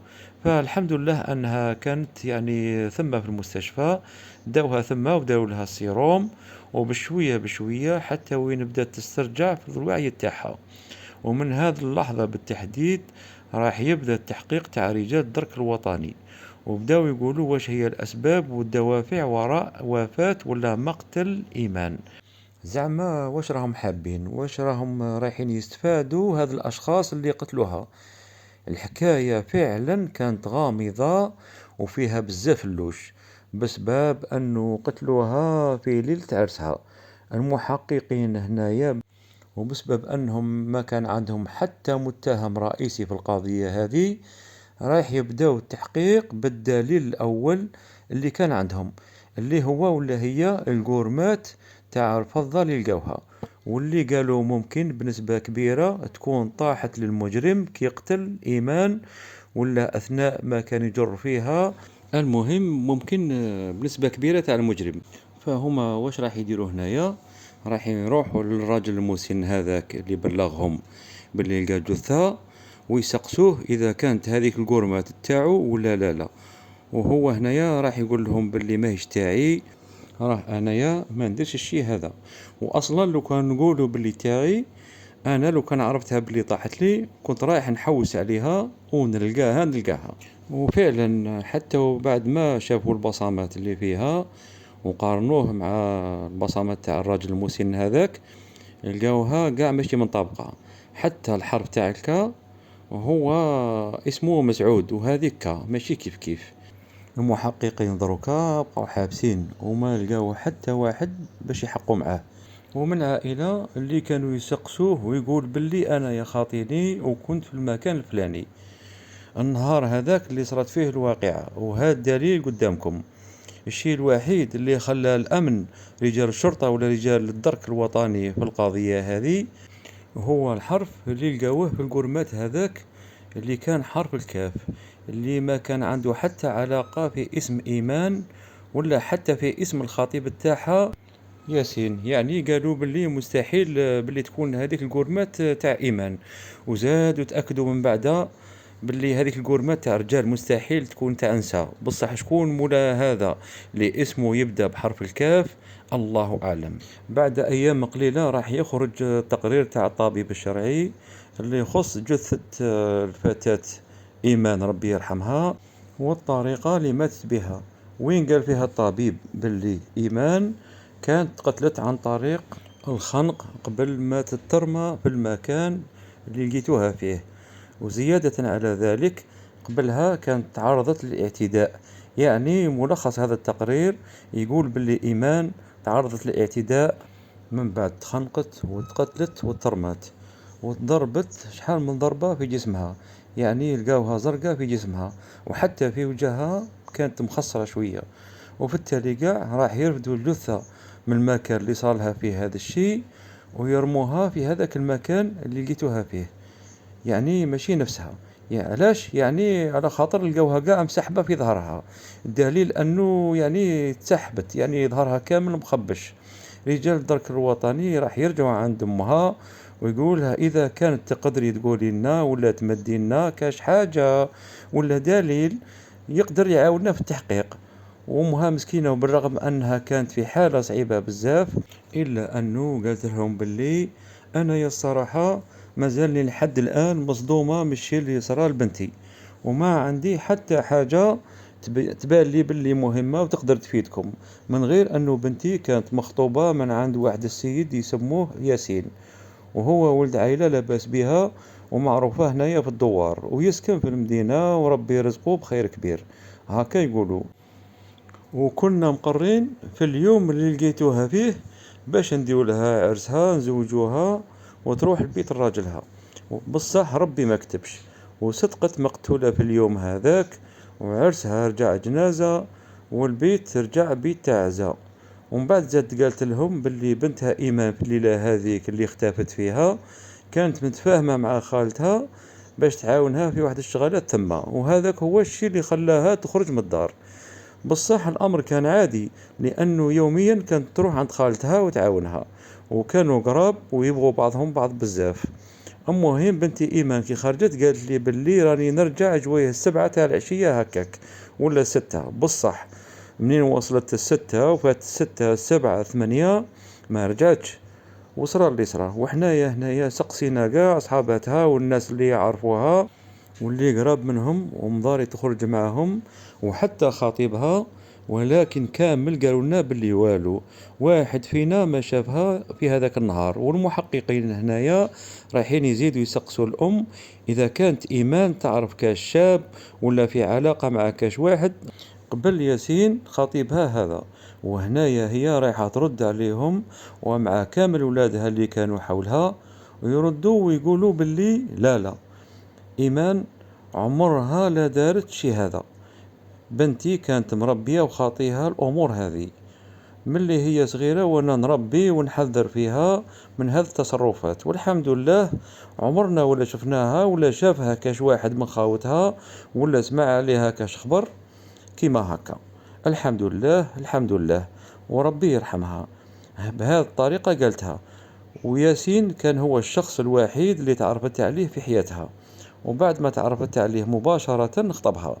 فالحمد لله أنها كانت يعني ثم في المستشفى، داوها ثم وداو لها السيروم، وبشوية بشوية حتى وين بدأت تسترجع في الوعي تاعها. ومن هذه اللحظة بالتحديد راح يبدأ التحقيق تاع رجال الدرك الوطني، وبداو يقولوا واش هي الأسباب والدوافع وراء وفاة ولا مقتل إيمان. زعما واش راهم حابين، واش راهم رايحين يستفادوا هاد الأشخاص اللي قتلوها. الحكاية فعلا كانت غامضة وفيها بزاف اللوش، بسبب أنه قتلوها في ليلة عرسها المحققين هنايا، وبسبب أنهم ما كان عندهم حتى متهم رئيسي في القضية هذه، رايح يبداو التحقيق بالدليل الأول اللي كان عندهم، اللي هو ولا هي القورمات تاع الفضة اللي لقاوها، واللي قالوا ممكن بنسبة كبيرة تكون طاحت للمجرم كي يقتل إيمان ولا أثناء ما كان يجر فيها. المهم ممكن بنسبة كبيرة تاع المجرم. فهما واش راح يديروا هنايا؟ راح يروحوا للراجل المسن هذاك اللي بلغهم باللي لقى جثة ويسقسوه إذا كانت هذيك القورمات تاعو ولا لا. وهو هنايا راح يقول لهم باللي ماهيش تاعي، راه انايا ما نديرش الشيء هذا، واصلا لو كان نقولوا باللي تاعي، انا لو كان عرفتها باللي طاحت لي كنت رايح نحوس عليها نلقاها. وفعلا حتى بعد ما شافوا البصمات اللي فيها وقارنوه مع البصمات تاع الراجل المسن هذاك، لقاوها قاع ماشي منطبقة. حتى الحرف تاع الكا هو اسمه مسعود، وهذيك كا ماشي كيف كيف. المحققين دروكا بقاو حابسين وما لقاو حتى واحد باش يحقوا معاه. ومن العائلة اللي كانوا يسقسوه ويقول باللي انا يا خاطيني وكنت في المكان الفلاني النهار هذاك اللي صارت فيه الواقعة، وهذا الدليل قدامكم. الشيء الوحيد اللي خلى الأمن، رجال الشرطة ولا رجال الدرك الوطني في القضية هذه، هو الحرف اللي لقاوه في القرمات هذاك، اللي كان حرف الكاف، اللي ما كان عنده حتى علاقة في اسم إيمان ولا حتى في اسم الخطيب تاعها ياسين. يعني قالوا باللي مستحيل باللي تكون هذيك القرمات تاع إيمان، وزادوا تأكدوا من بعدها باللي هذيك القرمات تاع رجال مستحيل تكون تاع نساء. بصح شكون مولا هذا اللي اسمه يبدأ بحرف الكاف؟ الله أعلم. بعد أيام قليلة راح يخرج تقرير تاع الطبيب الشرعي اللي يخص جثة الفتاة إيمان ربي يرحمها، والطريقة اللي ماتت بها. وين قال فيها الطبيب باللي إيمان كانت قتلت عن طريق الخنق قبل ما تترمى في المكان اللي لقيتوها فيه. وزيادة على ذلك قبلها كانت تعرضت للاعتداء. يعني ملخص هذا التقرير يقول باللي إيمان تعرضت للاعتداء من بعد تخنقت وتقتلت وترمت وتضربت شحال من ضربة في جسمها. يعني لقاوها زرقاء في جسمها، وحتى في وجهها كانت مخصرة شوية. وفي التالي قاع راح يرفدوا الجثة من المكان اللي صارلها فيه هذا الشيء، ويرموها في هذاك المكان اللي لقيتوها فيه. يعني ماشي نفسها. يعني علاش؟ يعني على خاطر لقاوها قاع مسحبة في ظهرها، الدليل انه يعني تسحبت، يعني ظهرها كامل مخبش. رجال الدرك الوطني راح يرجعوا عند امها ويقولها اذا كانت تقدري تقولي لنا ولا تمدي لنا كاش حاجة ولا دليل يقدر يعاوننا في التحقيق. وامها مسكينة، وبالرغم انها كانت في حالة صعيبة بزاف الا انه قالت لهم باللي انا يا الصراحة مازالني لحد الآن مصدومة من الشيء اللي صرا لبنتي، وما عندي حتى حاجة تبان لي باللي مهمة وتقدر تفيدكم، من غير أنه بنتي كانت مخطوبة من عند واحد السيد يسموه ياسين، وهو ولد عائلة لاباس بها ومعروفة هنايا في الدوار، ويسكن في المدينة وربي رزقه بخير كبير، هكا يقولوا. وكنا مقرين في اليوم اللي لقيتوها فيه باش نديو لها عرسها نزوجوها وتروح لبيت راجلها. بصح ربي ما كتبش، وصدقت مقتولة في اليوم هذاك، وعرسها رجع جنازة والبيت رجع بيت تعزة. ومن بعد زاد قالت لهم باللي بنتها إيمان في الليلة هذيك اللي اختفت فيها كانت متفاهمة مع خالتها باش تعاونها في واحد الشغلات تما، وهذاك هو الشيء اللي خلاها تخرج من الدار. بصح الأمر كان عادي، لأنه يوميا كانت تروح عند خالتها وتعاونها، وكانوا قراب ويبغوا بعضهم بعض بزاف. المهم بنتي إيمان كي خرجت قالت لي باللي راني نرجع جويه 7 تاع العشية هكاك ولا 6. بصح منين وصلت 6 وفات 6 7 8 ما رجعتش، وصرا اللي صرا. وحنايا هنايا سقسينا كاع صحاباتها والناس اللي يعرفوها واللي قراب منهم ومضاري تخرج معهم وحتى خطيبها، ولكن كامل قالوا لنا باللي والو واحد فينا ما شافها في هذاك النهار. والمحققين هنايا رايحين يزيدوا يسقسوا الأم إذا كانت إيمان تعرف كاش شاب ولا في علاقة مع كاش واحد قبل ياسين خطيبها هذا. وهنايا هي رايحة ترد عليهم ومع كامل ولادها اللي كانوا حولها، ويردوا ويقولوا باللي لا لا، إيمان عمرها لا دارت شي هذا، بنتي كانت مربية وخاطيها الأمور هذه ملي هي صغيرة، وانا نربي ونحذر فيها من هذه التصرفات، والحمد لله عمرنا ولا شفناها ولا شافها كاش واحد من خاوتها ولا سمع عليها كاش خبر كيما هكا. الحمد لله الحمد لله، وربي يرحمها. بهذه الطريقة قالتها. وياسين كان هو الشخص الوحيد اللي تعرفت عليه في حياتها، وبعد ما تعرفت عليه مباشرة خطبها.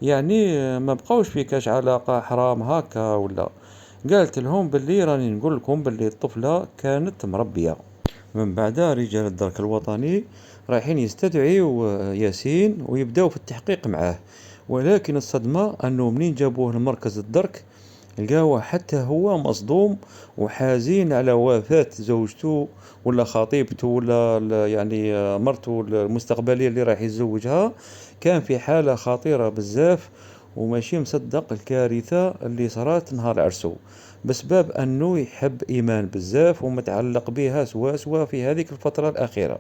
يعني ما بقاوش في كاش علاقة حرام هكا ولا. قالت لهم باللي راني نقول لكم باللي الطفلة كانت مربية. من بعد رجال الدرك الوطني رايحين يستدعيوا ياسين ويبداو في التحقيق معاه، ولكن الصدمة انه منين جابوه لمركز الدرك لقاوه حتى هو مصدوم وحزين على وفاة زوجته ولا خطيبته ولا يعني مرته المستقبلية اللي راح يتزوجها. كان في حالة خطيرة بزاف وماشي مصدق الكارثة اللي صارت نهار عرسه، بسبب أنه يحب إيمان بزاف ومتعلق بها سوا سوا في هذه الفترة الأخيرة.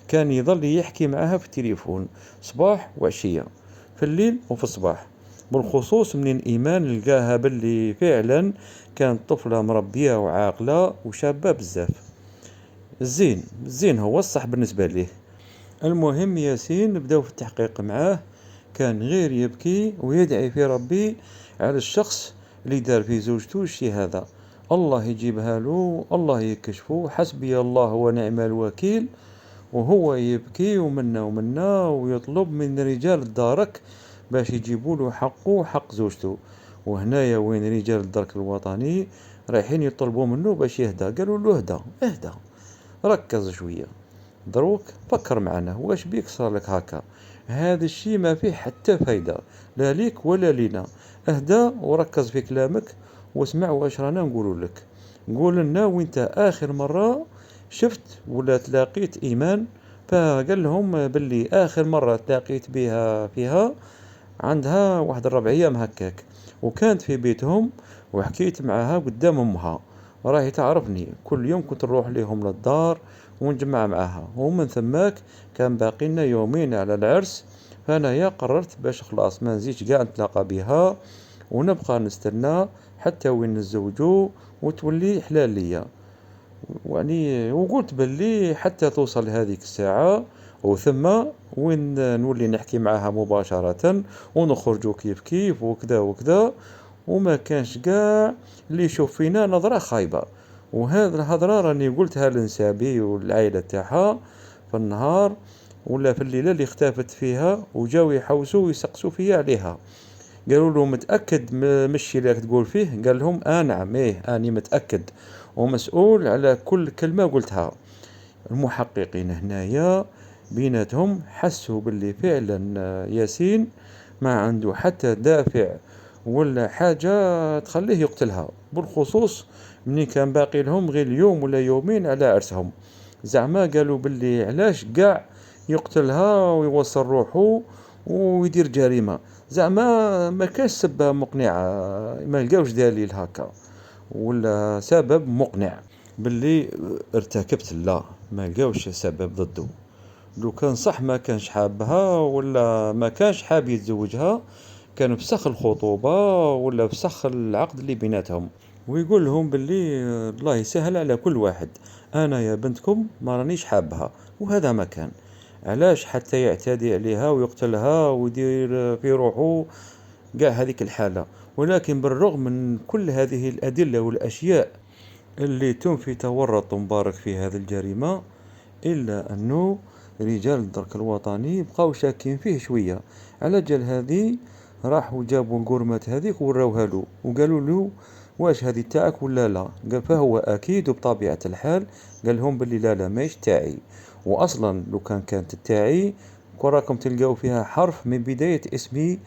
كان يظل يحكي معها في التليفون صباح وعشية، في الليل وفي الصباح. بالخصوص منين إيمان لقاها باللي فعلا كانت طفلة مربية وعاقلة وشابة بزاف. الزين هو الصح بالنسبة ليه. المهم ياسين بداو في التحقيق معاه، كان غير يبكي ويدعي في ربي على الشخص اللي دار في زوجته الشي هذا. الله يجيبها له، الله يكشفه، حسبي الله ونعم الوكيل. وهو يبكي ومنا ويطلب من رجال الدارك باش يجيبوا له حقه وحق زوجته. وهنايا وين رجال الدرك الوطني رايحين يطلبوا منه باش يهدى، قالوا له اهدى ركز شوية، دروك فكر معنا، واش بيك صار لك هكا؟ هذا الشي ما فيه حتى فايدة، لا ليك ولا لينا. اهدى وركز في كلامك واسمع واش رانا نقولوا لك. قول لنا وانت اخر مرة شفت ولا تلاقيت ايمان. فقال لهم باللي اخر مرة تلاقيت بها فيها عندها واحد الربع ايام هكاك، وكانت في بيتهم، وحكيت معها قدام امها، راهي تعرفني، كل يوم كنت نروح ليهم للدار ونجمع معاها، ومن ثماك كان باقي لنا يومين على العرس. فانايا قررت باش خلاص ما نزيدش قاع نتلاقى بها، ونبقى نستنى حتى وين نتزوجوا وتولي حلال ليا. يعني وقلت باللي حتى توصل هذيك الساعة وثم وين نولي نحكي معاها مباشرة ونخرجوا كيف كيف وكذا وكذا، وما كانش قاع اللي يشوف فينا نظرة خايبة. وهذا الهضرة راني قلتها لنسابي والعائلة تاعها في النهار ولا في الليلة اللي اختفت فيها، وجاو يحوسوا ويسقسوا فيا عليها. قالوا له متأكد مشي اللي راك تقول فيه؟ قال لهم نعم أني متأكد ومسؤول على كل كلمة قلتها. المحققين هنايا بيناتهم حسوا باللي فعلا ياسين ما عنده حتى دافع ولا حاجة تخليه يقتلها، بالخصوص مني كان باقي لهم غير يوم ولا يومين على عرسهم. زعما قالوا باللي علاش قاع يقتلها ويوصل روحه ويدير جريمة. زعما ما كانش سبة مقنعة، ما لقاوش دليل هكا ولا سبب مقنع باللي ارتكبت، لا ما لقاوش سبب ضده. لو كان صح ما كانش حابها ولا ما كانش حاب يتزوجها، كان فسخ الخطوبة ولا فسخ العقد اللي بيناتهم، ويقول لهم باللي الله يسهل على كل واحد، انا يا بنتكم ما رانيش حابها. وهذا ما كان علاش حتى يعتدي عليها ويقتلها ويدير في روحه قاع هذيك الحالة. ولكن بالرغم من كل هذه الأدلة والأشياء اللي تنفي تورط مبارك في هذه الجريمة، إلا أنه رجال الدرك الوطني بقاو شاكين فيه شوية. على جال هذه راحوا جابوا القرمات هذيك وراوها له وقالوا له واش هذه تاعك ولا لا؟ قال فهو أكيد وبطبيعة الحال قال لهم باللي لا ماهيش تاعي، وأصلا لو كانت تاعي كون راكم تلقاو فيها حرف من بداية اسمي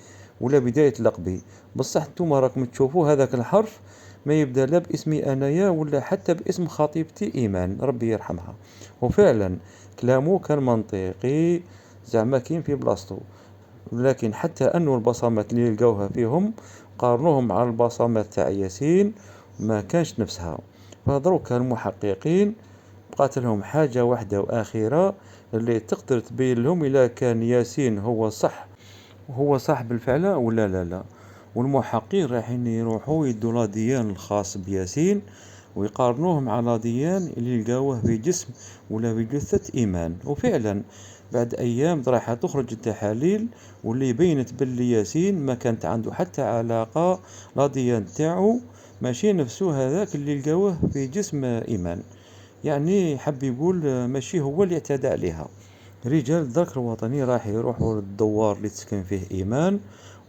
ولا بداية لقبي. بصح نتوما راكم تشوفوا هذاك الحرف ما يبدا لا باسمي انايا ولا حتى باسم خطيبتي ايمان ربي يرحمها. وفعلا كلامه كان منطقي، زعما كاين في بلاصتو. لكن حتى انه البصمات اللي لقاوها فيهم قارنوهم مع البصمات تاع ياسين ما كانش نفسها. فدروك المحققين بقات لهم حاجة واحدة وأخيرة اللي تقدر تبين لهم إذا كان ياسين هو صح، هو صاحب الفعلة ولا لا. والمحققين رايحين يروحوا يدوا لاديان الخاص بياسين ويقارنوه مع لاديان اللي لقاوه في جسم ولا في جثة إيمان. وفعلا بعد أيام راح تخرج التحاليل واللي بينت باللي ياسين ما كانت عنده حتى علاقة لاديان تاعو ماشي نفسه هذاك اللي لقاوه في جسم إيمان. يعني حب يقول ماشي هو اللي اعتدى عليها. رجال الدرك الوطني راح يروحوا للدوار اللي تسكن فيه إيمان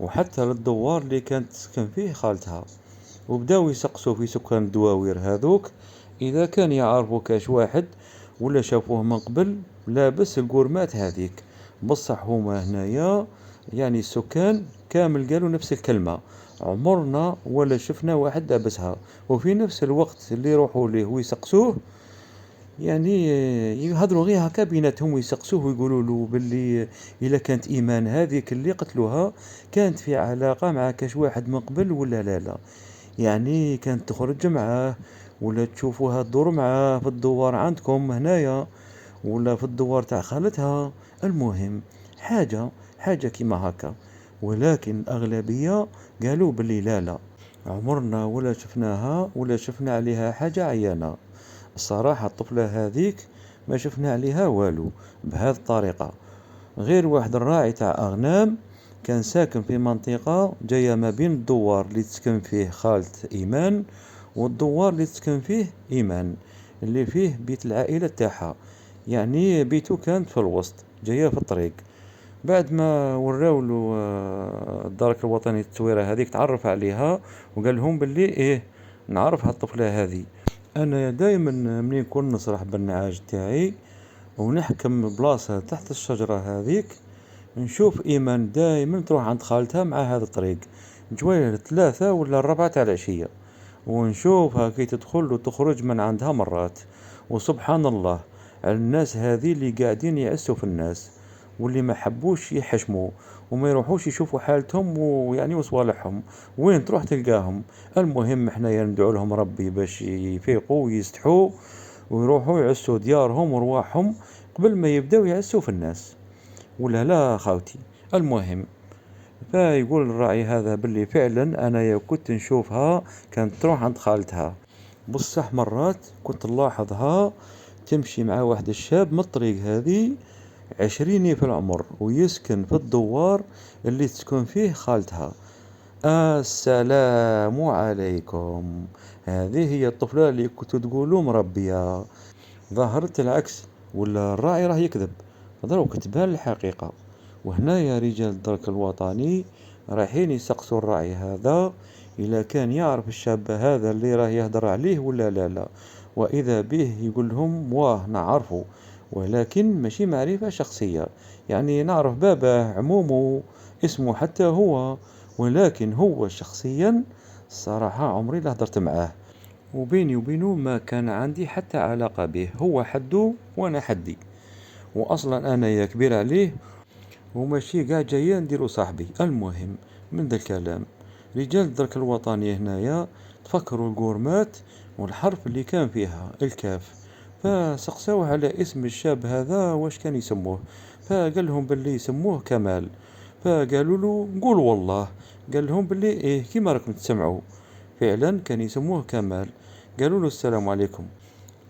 وحتى للدوار اللي كانت تسكن فيه خالتها، وبداو يسقسوا في سكان الدواوير هذوك إذا كان يعرفوا كاش واحد ولا شافوه من قبل لابس القرمات هذيك. بصح هما هنايا يعني السكان كامل قالوا نفس الكلمة، عمرنا ولا شفنا واحد لابسها. وفي نفس الوقت اللي يروحوا ليه ويسقسوه يعني يهضروا غير هكا بيناتهم ويسقسوه ويقولوا له باللي الا كانت ايمان هذيك اللي قتلوها كانت في علاقه مع كاش واحد من قبل ولا لا. يعني كانت تخرج معاه ولا تشوفوها تدور معاه في الدوار عندكم هنايا ولا في الدوار تاع خالتها. المهم حاجه كيما هكا. ولكن الأغلبية قالوا باللي لا لا، عمرنا ولا شفناها ولا شفنا عليها حاجة عيانة. الصراحة الطفلة هذيك ما شفنا عليها والو بهذه الطريقة، غير واحد الراعي تاع أغنام كان ساكن في منطقة جاية ما بين الدوار اللي تسكن فيه خالة إيمان والدوار اللي تسكن فيه إيمان اللي فيه بيت العائلة تاعها، يعني بيتو كانت في الوسط جاية في الطريق. بعد ما وراولو الدرك الوطني التصويرة هذيك تعرف عليها وقال لهم باللي ايه نعرف هالطفلة هذه. انا دايما منين نكون نسرح بالنعاج تاعي ونحكم بلاصة تحت الشجرة هذيك، نشوف ايمان دايما تروح عند خالتها مع هذا الطريق جوية 3 ولا 4 تاع العشية، ونشوفها كي تدخل وتخرج من عندها مرات. وسبحان الله على الناس هذه اللي قاعدين يعسوا في الناس واللي ما حبوش يحشموا وما يروحوش يشوفوا حالتهم ويعني وصوالحهم، وين تروح تلقاهم. المهم احنا ندعو لهم ربي باش يفيقوا ويستحوا ويروحوا يعسوا ديارهم ورواحهم قبل ما يبداو يعسوا في الناس، ولا لا خاوتي؟ المهم فيقول الراعي هذا باللي فعلا انا كنت نشوفها كانت تروح عند خالتها، بصح مرات كنت نلاحظها تمشي مع واحد الشاب من الطريق هذه 20 في العمر ويسكن في الدوار اللي تسكن فيه خالتها. السلام عليكم، هذه هي الطفلة اللي كنت تقولوا مربية. ظهرت العكس ولا الراعي راه يكذب؟ دروك تبان الحقيقة. وهنا يا رجال الدرك الوطني رايحين يسقسوا الراعي هذا إذا كان يعرف الشاب هذا اللي راه يهدر عليه ولا لا لا، وإذا به يقول لهم واه نعرفه ولكن ماشي معرفة شخصية، يعني نعرف باباه عمومه اسمه حتى هو، ولكن هو شخصيا الصراحة عمري لا هدرت معاه، وبيني وبينه ما كان عندي حتى علاقة به، هو حده وانا حدي، واصلا انا يا كبير عليه وماشي قاعد جاية نديرو صاحبي. المهم من ذا الكلام رجال الدرك الوطني هنايا تفكروا القورمات والحرف اللي كان فيها الكاف، فسقسوه على اسم الشاب هذا واش كان يسموه، فقال لهم باللي يسموه كمال. فقالوا له قول والله، قال لهم باللي ايه كيما راكم تسمعوا فعلا كان يسموه كمال. قالوا له السلام عليكم.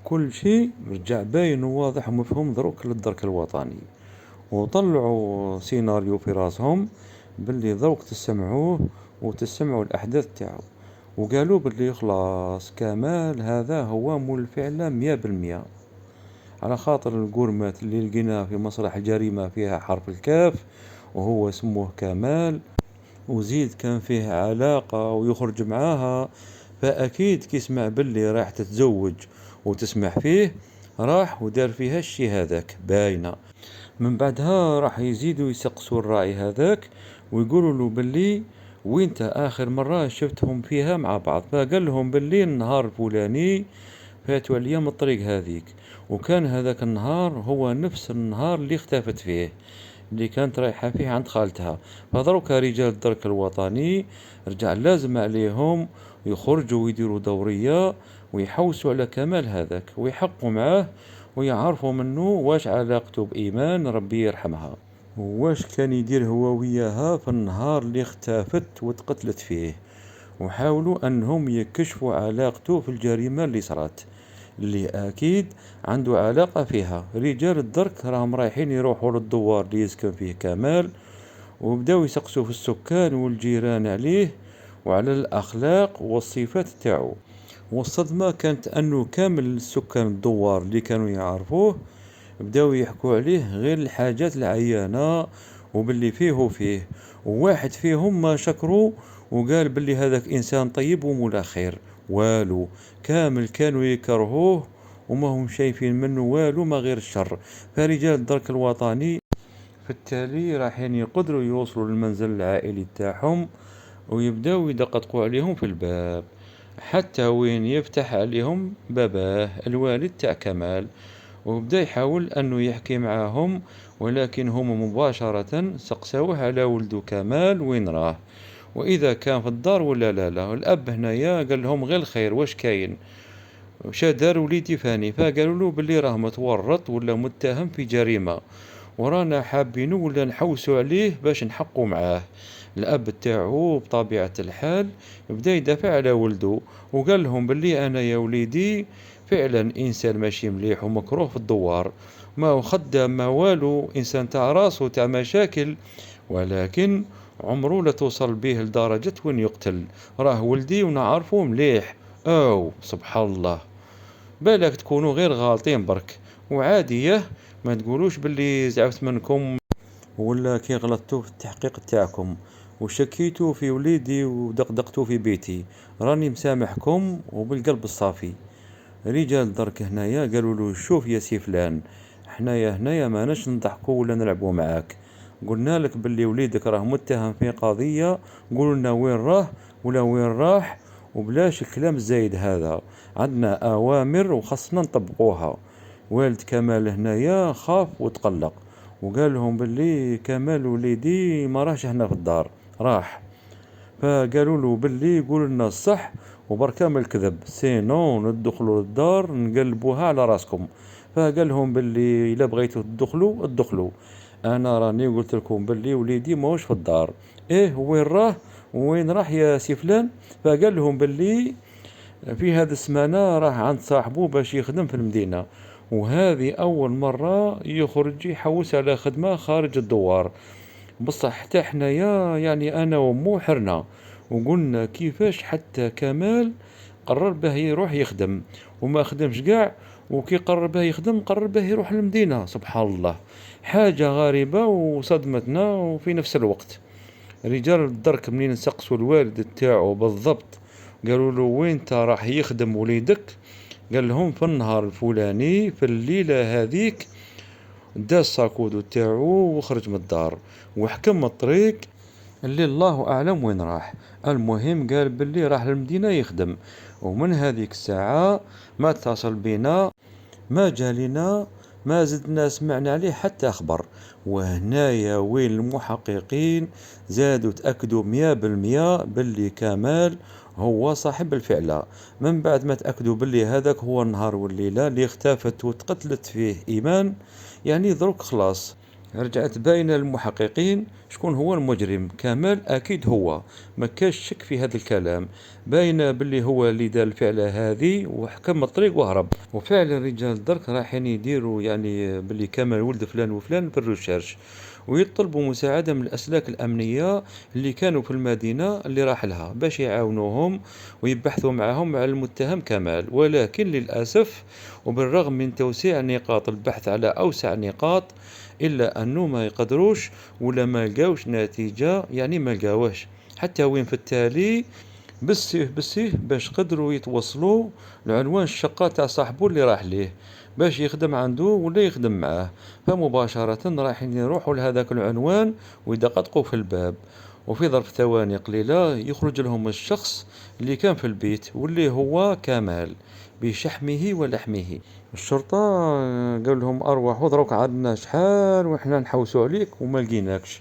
كل شيء رجع باين وواضح ومفهوم دروك للدرك الوطني، وطلعوا سيناريو في راسهم باللي ذوق تسمعوه وتسمعوا الأحداث تاعو، وقالوا باللي خلاص كمال هذا هو مول الفعلة 100%، على خاطر القرمات اللي لقيناه في مسرح الجريمة فيها حرف الكاف وهو اسمه كمال، وزيد كان فيه علاقة ويخرج معاها، فأكيد كيسمع باللي راح تتزوج وتسمح فيه راح ودار فيها الشي هذاك باينة. من بعدها راح يزيدوا يسقسوا الراعي هذاك ويقولوا له باللي وينت آخر مرة شفتهم فيها مع بعض، فقال لهم باللي النهار الفلاني فاتوا عليا من الطريق هذيك، وكان هذاك النهار هو نفس النهار اللي اختفت فيه اللي كانت رايحة فيه عند خالتها. فدروك رجال الدرك الوطني رجع لازم عليهم يخرجوا ويديروا دورية ويحوسوا على كمال هذاك ويحقوا معاه ويعرفوا منه واش علاقته بإيمان ربي يرحمها، واش كان يدير هو وياها في النهار اللي اختفت وتقتلت فيه، وحاولوا أنهم يكشفوا علاقته في الجريمة اللي صارت اللي أكيد عنده علاقة فيها. رجال الدرك راهم رايحين يروحوا للدوار اللي يسكن فيه كمال، وبداو يسقسوا في السكان والجيران عليه وعلى الأخلاق والصفات تاعو. والصدمة كانت أنه كامل السكان الدوار اللي كانوا يعرفوه بداو يحكوا عليه غير الحاجات العيانة وباللي فيه، وواحد فيهم ما شكروا وقال باللي هذاك إنسان طيب ومولا خير. والو كامل كانوا يكرهوه وما هم شايفين منه والو ما غير الشر. فرجال الدرك الوطني في التالي رايحين يقدروا يوصلوا للمنزل العائلي تاعهم ويبداو يدققوا عليهم في الباب، حتى وين يفتح عليهم باباه الوالد تاع كمال، وبدا يحاول انه يحكي معاهم، ولكن هم مباشرة سقسوه على ولده كمال وين راه واذا كان في الدار ولا لا لا. الاب هنايا قال لهم غير الخير واش كاين وش دار وليدي فاني، فقالوا له باللي راه متورط ولا متهم في جريمة ورانا حابين ولا نحوسوا عليه باش نحقوا معاه. الاب تاعو بطبيعة الحال بدا يدافع على ولده، وقال لهم باللي انا يا وليدي فعلا انسان ماشي مليح ومكروه في الدوار، ما هو خدام ما والو، انسان تاع راسو تاع مشاكل، ولكن عمره لا توصل به لدرجة وين يقتل. راه ولدي ونعرفه مليح. او سبحان الله، بالك تكونوا غير غالطين برك وعادية، ما تقولوش باللي زعفت منكم ولا كي غلطتوا في التحقيق تاعكم وشكيتوا في وليدي ودقدقتوا في بيتي. راني مسامحكم وبالقلب الصافي. رجال درك هنايا قالوا له شوف يا سي فلان، حنايا هنايا ماناش نضحكوا ولا نلعبوا معاك، قلنا لك باللي وليدك راه متهم في قضية، قول لنا وين راه ولا وين راح، وبلاش الكلام الزايد هذا، عندنا أوامر وخصنا نطبقوها. والد كمال هنايا خاف وتقلق، وقال لهم باللي كمال وليدي ما راهش هنا في الدار، راح. فقالوا له باللي يقول لنا الصح وبركا من الكذب، سينو ندخلوا للدار نقلبوها على راسكم. فقال لهم باللي الا بغيتوا تدخلوا ادخلوا، انا راني قلت لكم باللي وليدي ماهوش في الدار. ايه وين راه؟ وين راح يا سي فلان؟ فقال لهم باللي في هذه السمانة راح عند صاحبه باش يخدم في المدينة، وهذه أول مرة يخرج يحوس على خدمة خارج الدوار. بصح حتى حنايا يعني أنا ومو حرنا وقلنا كيفاش حتى كمال قرر به يروح يخدم وما خدمش قاع، وكي قرر به يخدم قرر به يروح المدينة. سبحان الله، حاجة غريبة وصدمتنا وفي نفس الوقت. رجال الدرك منين سقسوا الوالد تاعو بالضبط، قالوا له وين انت راح يخدم وليدك؟ قال لهم في النهار الفلاني في الليلة هذيك دا الساكودو تاعو وخرج من الدار وحكم الطريق اللي الله أعلم وين راح. المهم قال باللي راح للمدينة يخدم، ومن هذيك الساعة ما اتصل بينا، ما جالنا، ما زدنا سمعنا عليه حتى أخبر. وهنايا وين المحققين زادوا تأكدوا 100% باللي كمال هو صاحب الفعلة، من بعد ما تأكدوا باللي هذاك هو النهار والليلة اللي اختفت وتقتلت فيه إيمان. يعني دروك خلاص رجعت باينة للمحققين شكون هو المجرم. كمال أكيد هو، ما كاش شك في هذا الكلام، باينة باللي هو اللي دار الفعلة هذه وحكم الطريق وهرب. وفعلا رجال درك رايحين يديروا يعني باللي كمال ولد فلان وفلان في الريشيرش، ويطلبوا مساعدة من الأسلاك الأمنية اللي كانوا في المدينة اللي راح لها باش يعاونوهم ويبحثوا معهم على المتهم كمال. ولكن للأسف وبالرغم من توسيع نقاط البحث على أوسع نقاط، إلا أنه ما يقدروش ولا ما لقاوش نتيجة، يعني ما لقاوش حتى وين في التالي بالسيه باش قدروا يتوصلوا لعنوان الشقة تاع صاحبه اللي راح ليه باش يخدم عنده ولا يخدم معاه. فمباشرة رايحين يروحوا لهذاك العنوان ويدققوا في الباب، وفي ظرف ثواني قليلة يخرج لهم الشخص اللي كان في البيت واللي هو كمال بشحمه ولحمه. الشرطة قال لهم أرواحوا دروك عندنا شحال وإحنا نحوسوا عليك وما لقيناكش،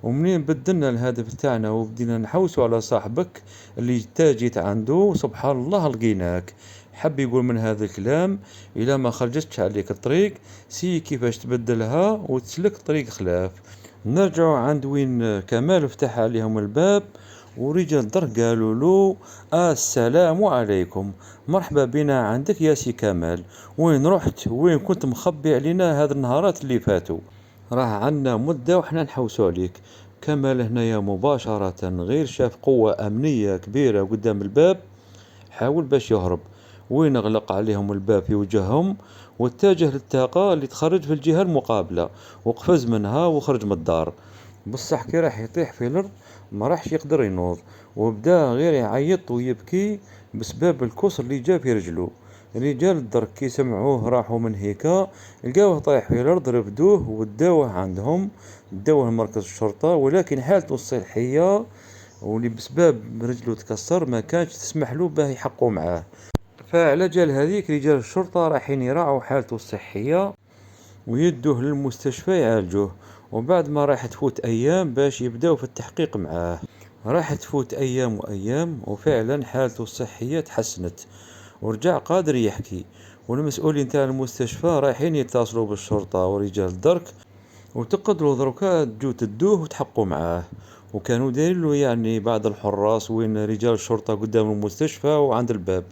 ومنين بدلنا الهدف تاعنا وبدينا نحوسوا على صاحبك اللي جيت عنده سبحان الله لقيناك. حب يقول من هذا الكلام إلى ما خرجتش عليك الطريق، سي كيفاش تبدلها وتسلك طريق خلاف. نرجعوا عند وين كمال فتح عليهم الباب، ورجال در قالوا له السلام عليكم، مرحبا بنا عندك يا سي كمال، وين رحت وين كنت مخبي علينا هذه النهارات اللي فاتوا؟ راه عنا مدة وحنا نحوسوا عليك. كمال هنايا مباشرة غير شاف قوة أمنية كبيرة قدام الباب، حاول باش يهرب، وين اغلق عليهم الباب في وجههم واتجه للطاقة اللي تخرج في الجهة المقابلة وقفز منها وخرج من الدار. بصح كي راح يطيح في الأرض ما راحش يقدر ينوض، وبدا غير يعيط ويبكي بسبب الكسر اللي جا في رجله. رجال الدرك كي سمعوه راحوا من هيكا لقاوه طايح في الأرض، رفدوه وداوه عندهم، داوه لمركز الشرطة، ولكن حالته الصحية واللي بسبب رجله تكسر ما كانش تسمح له باه يحقوا معاه. فعلى جال هذيك رجال الشرطة رايحين يراعوا حالته الصحية ويدوه للمستشفى يعالجوه. وبعد ما راح تفوت أيام باش يبداو في التحقيق معاه، راح تفوت أيام وأيام وفعلا حالته الصحية تحسنت ورجع قادر يحكي. والمسؤولين تاع المستشفى رايحين يتصلوا بالشرطة ورجال الدرك وتقدروا دروكا تجو تدوه وتحقوا معاه. وكانوا دايرين له يعني بعض الحراس وين رجال الشرطة قدام المستشفى وعند الباب،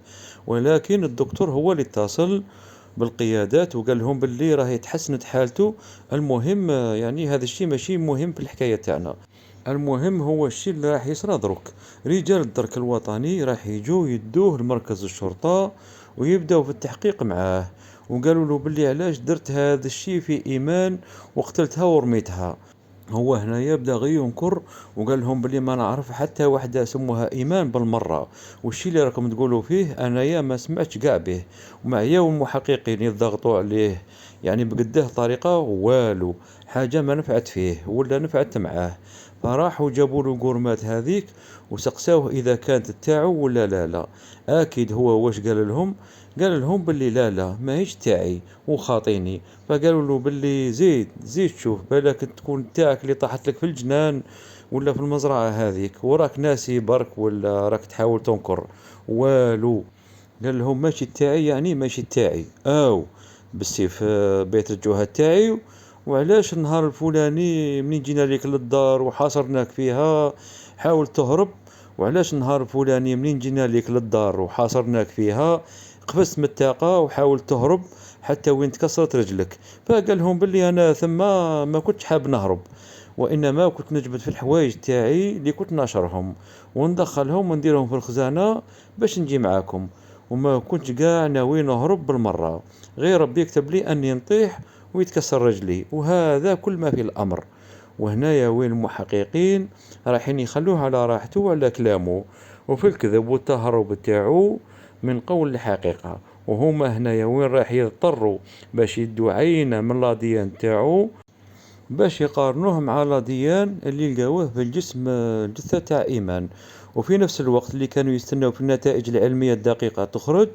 ولكن الدكتور هو اللي اتصل بالقيادات وقال لهم باللي راهي تحسنت حالته. المهم يعني هذا الشيء ماشي مهم في الحكاية تاعنا، المهم هو الشيء اللي راح يصرى درك. رجال الدرك الوطني راح يجوا يدوه لمركز الشرطة ويبداو في التحقيق معاه. وقالوا له باللي علاش درت هذا الشيء في ايمان وقتلتها ورميتها. هو هنايا بدا غير ينكر وقال لهم بلي ما نعرف حتى وحده سموها ايمان بالمره، والشي اللي راكم تقولوا فيه انايا ما سمعتش كاع به. ومعيا والمحققين يضغطوا عليه يعني بقده طريقه والو حاجه ما نفعت فيه ولا نفعت معاه. فراحوا جابوا له قورمات هذيك وسقسوه اذا كانت تاعو ولا لا لا. اكيد هو واش قال لهم؟ قال لهم باللي لا لا ماهيش تاعي وخاطيني. فقالوا له باللي زيد زيد شوف بالك تكون تاعك اللي طاحت لك في الجنان ولا في المزرعة هذيك وراك ناسي برك ولا راك تحاول تنكر. والو. قال لهم ماشي تاعي يعني ماشي تاعي او بالسيف بيت الجوهة تاعي. وعلاش النهار الفلاني منين جينا ليك للدار وحاصرناك فيها حاول تهرب؟ وعلاش النهار الفلاني منين جينا ليك للدار وحاصرناك فيها قفزت من الطاقة وحاول تهرب حتى وين تكسرت رجلك؟ فقال لهم باللي انا ثم ما كنتش حاب نهرب، وانما كنت نجبد في الحوايج تاعي اللي كنت ناشرهم وندخلهم ونديرهم في الخزانة باش نجي معاكم، وما كنتش قاع ناوي نهرب بالمرة، غير ربي يكتب لي اني نطيح ويتكسر رجلي، وهذا كل ما في الامر. وهنايا وين المحققين رايحين يخلوه على راحته وعلى كلامه وفي الكذب والتهرب تاعو من قول الحقيقة. وهما هنايا وين راح يضطروا باش يدوا عينة من لاديان تاعو باش يقارنوه مع لاديان اللي لقاوه في الجسم الجثة تاع ايمان. وفي نفس الوقت اللي كانوا يستناو في النتائج العلمية الدقيقة تخرج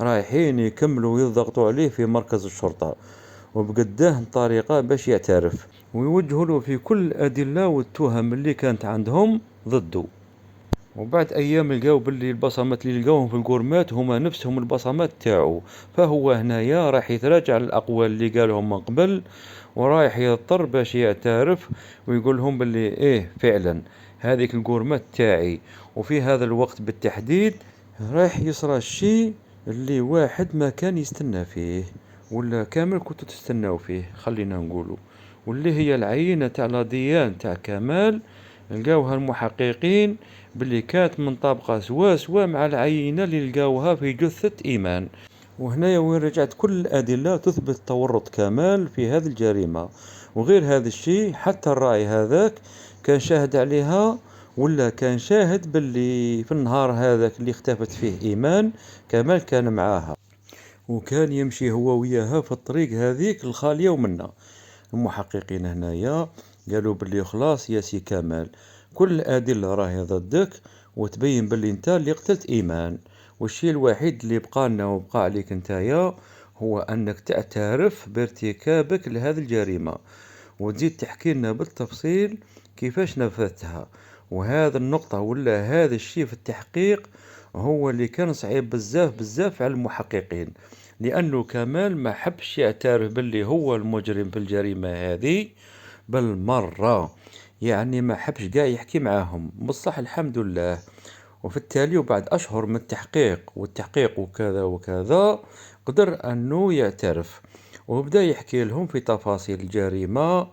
رايحين يكملوا يضغطوا عليه في مركز الشرطة وبقداه طريقة باش يعترف ويوجهوا له في كل الأدلة والتهم اللي كانت عندهم ضده. وبعد ايام لقاو باللي البصمات اللي لقاوهم في القورمات هما نفسهم البصمات تاعو. فهو هنايا راح يتراجع الاقوال اللي قالهم من قبل ورايح يضطر باش يعترف ويقول لهم باللي ايه فعلا هذيك القورمات تاعي. وفي هذا الوقت بالتحديد رايح يصرى الشيء اللي واحد ما كان يستنى فيه ولا كامل كنتوا تستناو فيه خلينا نقولوا، واللي هي العينة تاع لاديان تاع كمال. لقاوها المحققين باللي كانت من طبقة سوا سوا مع العينة اللي لقاوها في جثة إيمان. وهنايا وين رجعت كل الأدلة تثبت تورط كمال في هذه الجريمة. وغير هذا الشيء حتى الراعي هذاك كان شاهد عليها ولا كان شاهد باللي في النهار هذاك اللي اختفت فيه إيمان كمال كان معاها وكان يمشي هو وياها في الطريق هذيك الخالية ومنا. المحققين هنايا قالوا باللي خلاص يا سي كمال كل الأدلة راهي ضدك وتبين باللي انت اللي قتلت إيمان، والشيء الوحيد اللي بقى لنا وبقى عليك نتايا هو أنك تعترف بارتكابك لهذه الجريمة وتزيد تحكي لنا بالتفصيل كيفاش نفذتها. وهذا النقطة ولا هذا الشيء في التحقيق هو اللي كان صعيب بزاف بزاف على المحققين، لأنه كمال ما حبش يعترف باللي هو المجرم في الجريمة هذه بالمرة، يعني ما حبش قاع يحكي معاهم بصح الحمد لله. وفي التالي وبعد أشهر من التحقيق والتحقيق وكذا وكذا قدر أنه يعترف وبدأ يحكي لهم في تفاصيل الجريمة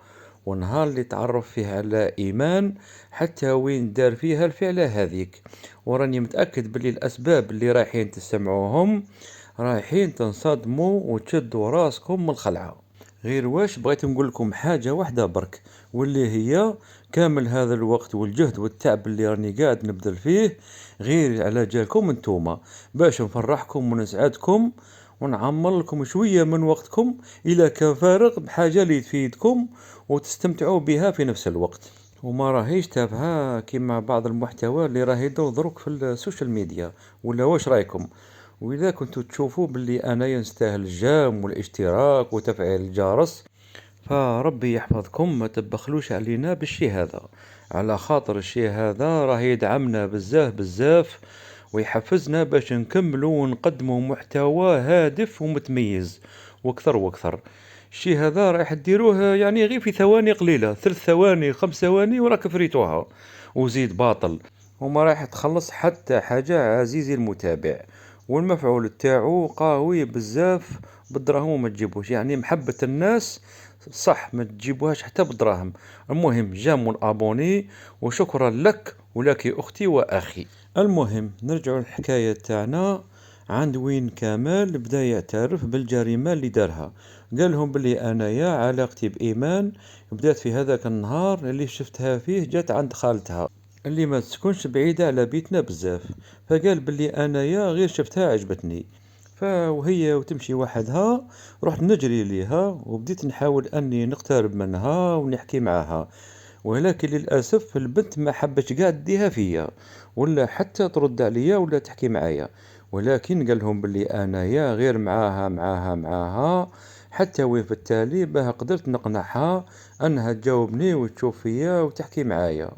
والنهار اللي تعرف فيه على إيمان حتى وين دار فيها الفعلة هذيك. وراني متأكد باللي الأسباب اللي رايحين تسمعوهم رايحين تنصدموا وتشدوا راسكم من الخلعة. غير واش بغيت نقول لكم حاجة واحدة برك، واللي هي كامل هذا الوقت والجهد والتعب اللي راني قاعد نبذل فيه غير على جالكم انتوما باش نفرحكم ونسعدكم ونعمر لكم شوية من وقتكم إلى كان فارغ بحاجة اللي تفيدكم وتستمتعوا بها في نفس الوقت وما راهيش تافهة كما بعض المحتوى اللي راه يدور درك في السوشيال ميديا. ولا واش رايكم؟ وإذا كنتوا تشوفوا باللي أنا ينستاهل الجام والاشتراك وتفعيل الجرس فربي يحفظكم ما تبخلوش علينا بالشي هذا، على خاطر الشي هذا راه يدعمنا بزاف بزاف ويحفزنا باش نكملوا ونقدموا محتوى هادف ومتميز واكثر واكثر. الشي هذا رايح ديروه يعني غير في ثواني قليلة، 3 ثواني 5 ثواني وراك فريتوها، وزيد باطل، وما رايح تخلص حتى حاجة عزيزي المتابع، والمفعول تاعو قوي بزاف، بالدراهم ما تجيبوش، يعني محبة الناس صح ما تجيبوهاش حتى بالدراهم. المهم جامون ابوني، وشكرا لك ولك اختي واخي. المهم نرجعوا للحكاية تاعنا. عند وين كمال بدا يعترف بالجريمة اللي دارها، قال لهم بلي انايا علاقتي بايمان بدات في هذاك النهار اللي شفتها فيه، جات عند خالتها اللي ما تسكنش بعيدة على بيتنا بزاف، فقال بلي انايا غير شفتها عجبتني، وهي وتمشي وحدها، رحت نجري ليها وبديت نحاول اني نقترب منها ونحكي معها، ولكن للأسف البنت ما حبتش قاع ديها فيا، ولا حتى ترد عليا ولا تحكي معايا، ولكن قال لهم بلي انايا غير معاها حتى وين في التالي باه قدرت نقنعها انها تجاوبني وتشوف فيا وتحكي معايا.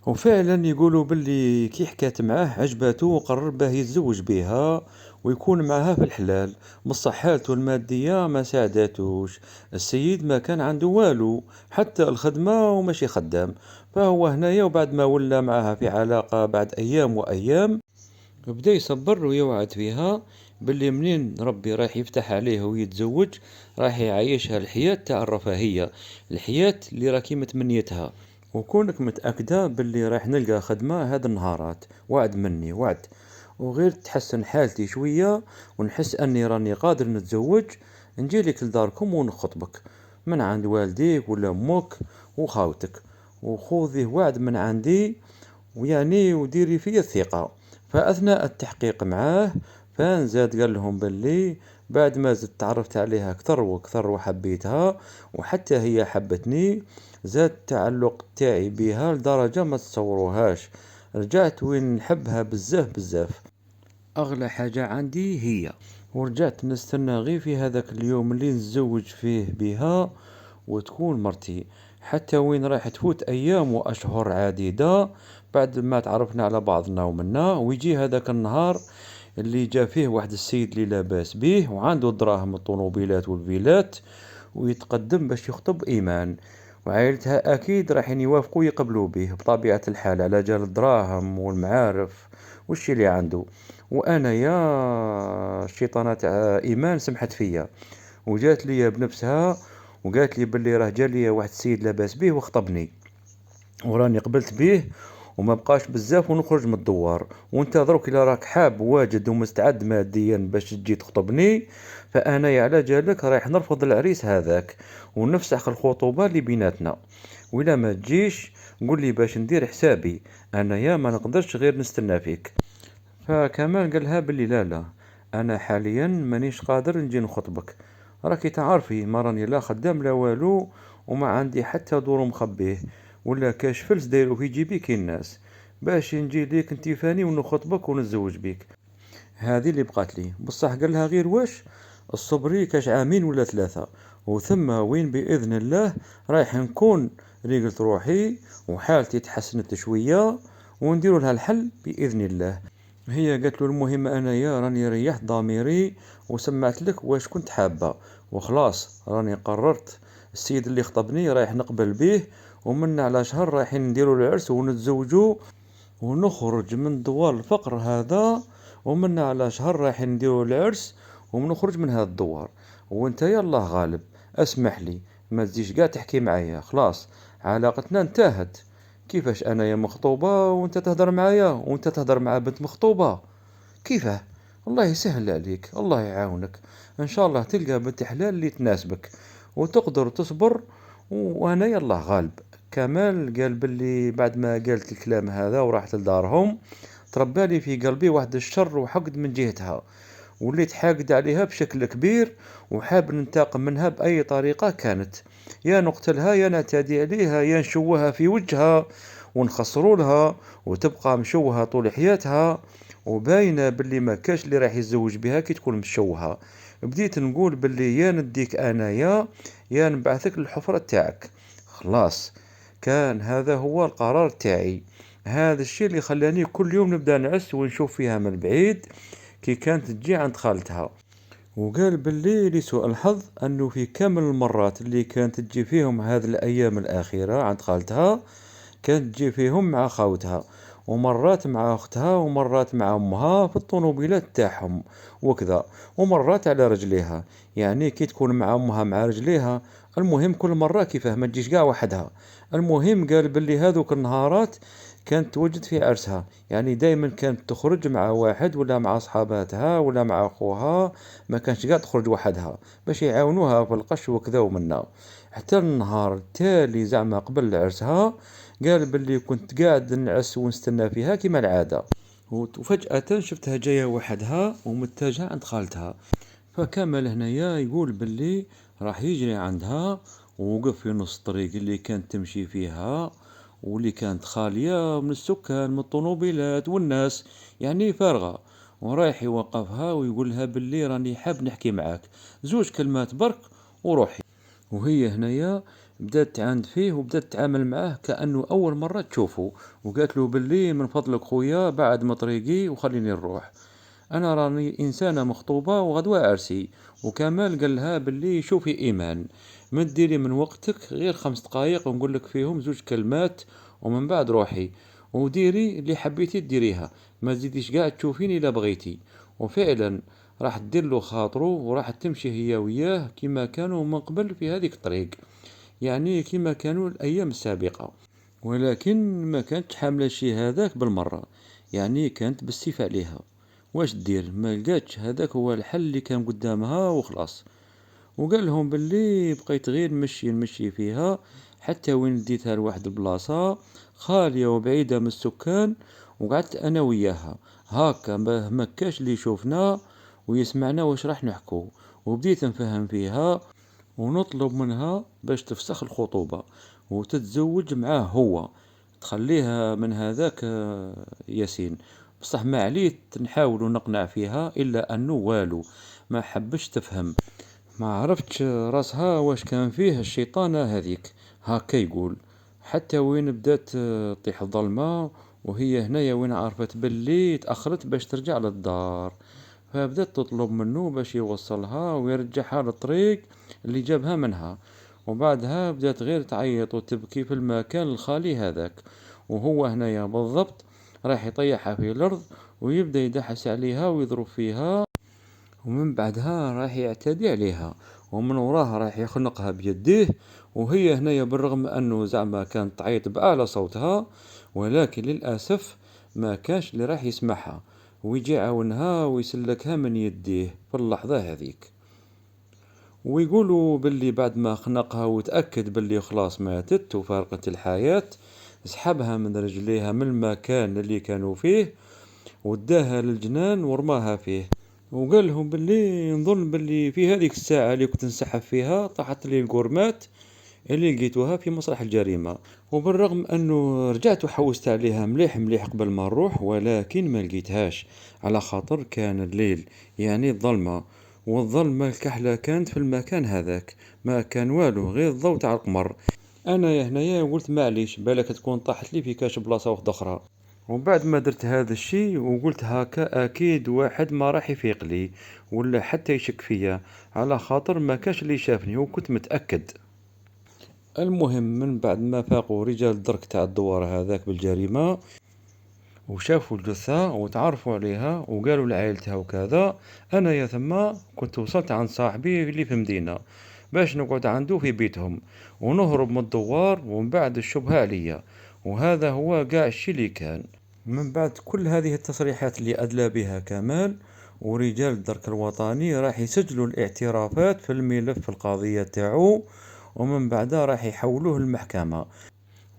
وفعلا يقولوا باللي كي حكات معاه عجباتو وقرر باه يتزوج بها ويكون معها في الحلال، بصح حالته المادية ما ساعداتوش، السيد ما كان عنده والو، حتى الخدمة وماشي خدام، فهو هنايا وبعد ما ولا معها في علاقة بعد أيام وأيام بدا يصبر ويوعد فيها باللي منين ربي راح يفتح عليه ويتزوج راح يعيشها الحياة تاع الرفاهية، الحياة اللي راكي متمنيتها، وكونك متأكدة باللي راح نلقى خدمة هاد النهارات، وعد مني وعد، وغير تحسن حالتي شوية ونحس أني راني قادر نتزوج، نجيلك لداركم ونخطبك من عند والديك ولا أمك وخاوتك، وخوذي وعد من عندي، ويعني وديري فيا الثقة. فأثناء التحقيق معاه فان زاد قال لهم باللي بعد ما زدت تعرفت عليها أكثر وأكثر وحبيتها وحتى هي حبتني، زاد التعلق تاعي بها لدرجة ما تصوروهاش، رجعت وين نحبها بزاف بزاف، أغلى حاجة عندي هي، ورجعت نستنى غير في هذاك اليوم اللي نتزوج فيه بها وتكون مرتي، حتى وين راح تفوت أيام وأشهر عديدة بعد ما تعرفنا على بعضنا ومنا، ويجي هذاك النهار اللي جا فيه واحد السيد اللي لاباس بيه وعنده الدراهم الطوموبيلات والفيلات، ويتقدم باش يخطب إيمان، وعائلتها أكيد راح يوافقوا يقبلوا به بطبيعة الحال على جال الدراهم والمعارف والشي اللي عنده. وأنا يا الشيطانة تاع إيمان سمحت فيا وجات لي بنفسها وقالت لي باللي راه جا لي واحد السيد لاباس بيه وخطبني، وراني قبلت بيه وما بقاش بزاف ونخرج من الدوار، وانت دروك الا راك حاب واجد ومستعد ماديا باش تجي تخطبني، فانا على جالك رايح نرفض العريس هذاك ونفسخ الخطوبة اللي بيناتنا، وإلا ما تجيش قول لي باش ندير حسابي، انا يا ما نقدرش غير نستنى فيك. فكمال قالها باللي لا لا، انا حاليا مانيش قادر نجي نخطبك، راكي تعرفي ما راني لا خدام لا والو، وما عندي حتى دور مخبيه ولا كاش فلس دايرو في جيبي كي الناس، باش نجي ليك انتي فاني ونخطبك ونتزوج بيك. هذه اللي بقات لي، بصح قال لها غير واش الصبري كاش عامين ولا 3، وثم وين بإذن الله رايح نكون ريقلت روحي وحالتي تحسنت شوية ونديروا لها الحل بإذن الله. هي قالت له المهم انايا راني ريحت ضميري وسمعت لك واش كنت حابة، وخلاص راني قررت السيد اللي خطبني رايح نقبل به، ومن على شهر رايحين نديروا العرس ونتزوجوا ونخرج من دوار الفقر هذا، ومن على شهر رايحين نديروا العرس ونخرج من هذا الدوار، وانت يا الله غالب اسمح لي ما تزيش قاع تحكي معايا، خلاص علاقتنا انتهت. كيفاش انا يا مخطوبة وانت تهدر معايا وانت تهدر مع بنت مخطوبة؟ كيفاه؟ الله يسهل عليك الله يعاونك، ان شاء الله تلقى بنت حلال اللي تناسبك وتقدر تصبر، وانا يلا غالب. كمال قال باللي بعد ما قالت الكلام هذا وراحت لدارهم تربالي في قلبي واحد الشر وحقد من جهتها، وليت حاقد عليها بشكل كبير وحاب ننتقم منها بأي طريقة كانت، يا نقتلها يا نعتدي عليها يا نشوهها في وجهها ونخسروا لها وتبقى مشوهة طول حياتها، وباينة باللي ما كاش اللي راح يتزوج بها كي تكون مشوهة. بديت نقول باللي يا نديك انايا يا نبعثك للحفرة تاعك، خلاص كان هذا هو القرار تاعي. هذا الشيء اللي خلاني كل يوم نبدأ نعس ونشوف فيها من بعيد كي كانت تجي عند خالتها، وقال باللي لسوء الحظ أنه في كامل المرات اللي كانت تجي فيهم هذه الأيام الأخيرة عند خالتها، كانت تجي فيهم مع خاوتها، ومرات مع أختها، ومرات مع أمها في الطوموبيلات تاعهم وكذا، ومرات على رجليها. يعني كي تكون مع أمها مع رجليها، المهم كل مرة كيفاه ما تجيش قاع وحدها. المهم قال باللي هذوك النهارات كانت توجد في عرسها، يعني دايما كانت تخرج مع واحد ولا مع صحاباتها ولا مع أخوها، ما كانش قاع تخرج وحدها باش يعاونوها في القش وكذا ومنا. حتى النهار التالي زعما قبل عرسها، قال باللي كنت قاعد نعس ونستنى فيها كما العادة، وفجأة شفتها جاية وحدها ومتجهة عند خالتها. فكمل هنايا يقول باللي راح يجري عندها، ووقف في نص الطريق اللي كانت تمشي فيها، واللي كانت خالية من السكان من الطوموبيلات والناس، يعني فارغة. ورايح يوقفها ويقول لها باللي راني حاب نحكي معاك زوج كلمات برك وروحي. وهي هنايا بدات تعاند فيه وبدات تتعامل معاه كأنه أول مرة تشوفه، وقالت له باللي من فضلك خويا بعد ما طريقي وخليني نروح، أنا راني إنسانة مخطوبة وغدوة عرسي. وكمال قال لها باللي شوفي إيمان، ما تديري من وقتك غير 5 دقايق ونقول لك فيهم زوج كلمات، ومن بعد روحي وديري اللي حبيتي تديريها، ما تزيديش قاعد تشوفيني إلا بغيتي. وفعلا راح تدير له خاطره، وراح تمشي هي وياه كما كانوا من قبل في هذيك الطريق، يعني كما كانوا الأيام السابقة. ولكن ما كانت حاملة شي هذاك بالمرة، يعني كانت بالسيف عليها. واش دير؟ ما لقاتش هذاك هو الحل اللي كان قدامها وخلاص. وقال لهم باللي بقيت غير نمشي فيها حتى وين ديتها لواحد البلاصة خالية وبعيدة من السكان، وقعدت انا وياها هاكا ما كاش اللي يشوفنا ويسمعنا واش راح نحكو. وبديت نفهم فيها ونطلب منها باش تفسخ الخطوبة وتتزوج معاه هو، تخليها من هذاك ياسين. بصح ما عليه نحاول نقنع فيها إلا أنه والو، ما حبش تفهم. ما عرفتش راسها واش كان فيه الشيطانة هذيك، هاكا يقول. حتى وين بدات تطيح الظلمة، وهي هنايا وين عرفت باللي تأخرت باش ترجع للدار، فبدأت تطلب منه باش يوصلها ويرجعها للطريق اللي جابها منها. وبعدها بدأت غير تعيط وتبكي في المكان الخالي هذاك، وهو هنايا بالضبط راح يطيحها في الأرض ويبدأ يدحس عليها ويضرب فيها، ومن بعدها راح يعتدي عليها، ومن وراها راح يخنقها بيديه. وهي هنايا بالرغم أنه زعما كانت تعيط بأعلى صوتها، ولكن للأسف ما كانش اللي راح يسمعها ويجي يعاونها ويسلكها من يديه في اللحظة هذيك. ويقولوا باللي بعد ما خنقها وتأكد باللي خلاص ماتت وفارقت الحياة، سحبها من رجليها من المكان اللي كانوا فيه وداها للجنان ورماها فيه. وقال لهم باللي نظن باللي في هذيك الساعة اللي كنت نسحب فيها طاحت لي القورمات اللي لقيتوها في مسرح الجريمة. وبالرغم انه رجعت وحوست عليها مليح مليح قبل ما نروح، ولكن ما لقيتهاش على خاطر كان الليل، يعني الظلمة. والظلمة الكحلة كانت في المكان هذاك، ما كان والو غير الضوء تاع القمر. انا يا هنايا قلت معليش بالك تكون طاحت لي في كاش بلاصة واحدة اخرى. وبعد ما درت هذا الشيء وقلت هاكا اكيد واحد ما راح يفيق لي ولا حتى يشك فيا، على خاطر ما كاش اللي شافني وكنت متأكد. المهم من بعد ما فاقوا رجال الدرك تاع الدوار هذاك بالجريمة وشافوا الجثة وتعرفوا عليها وقالوا لعائلتها وكذا، انا يا ثم كنت وصلت عند صاحبي اللي في المدينة باش نقعد عنده في بيتهم ونهرب من الدوار، ومن بعد الشبهة عليا. وهذا هو قاع الشي اللي كان. من بعد كل هذه التصريحات اللي أدلى بها كمال، ورجال الدرك الوطني راح يسجلوا الاعترافات في الملف في القضية تاعو، ومن بعدها راح يحولوه للمحكمة.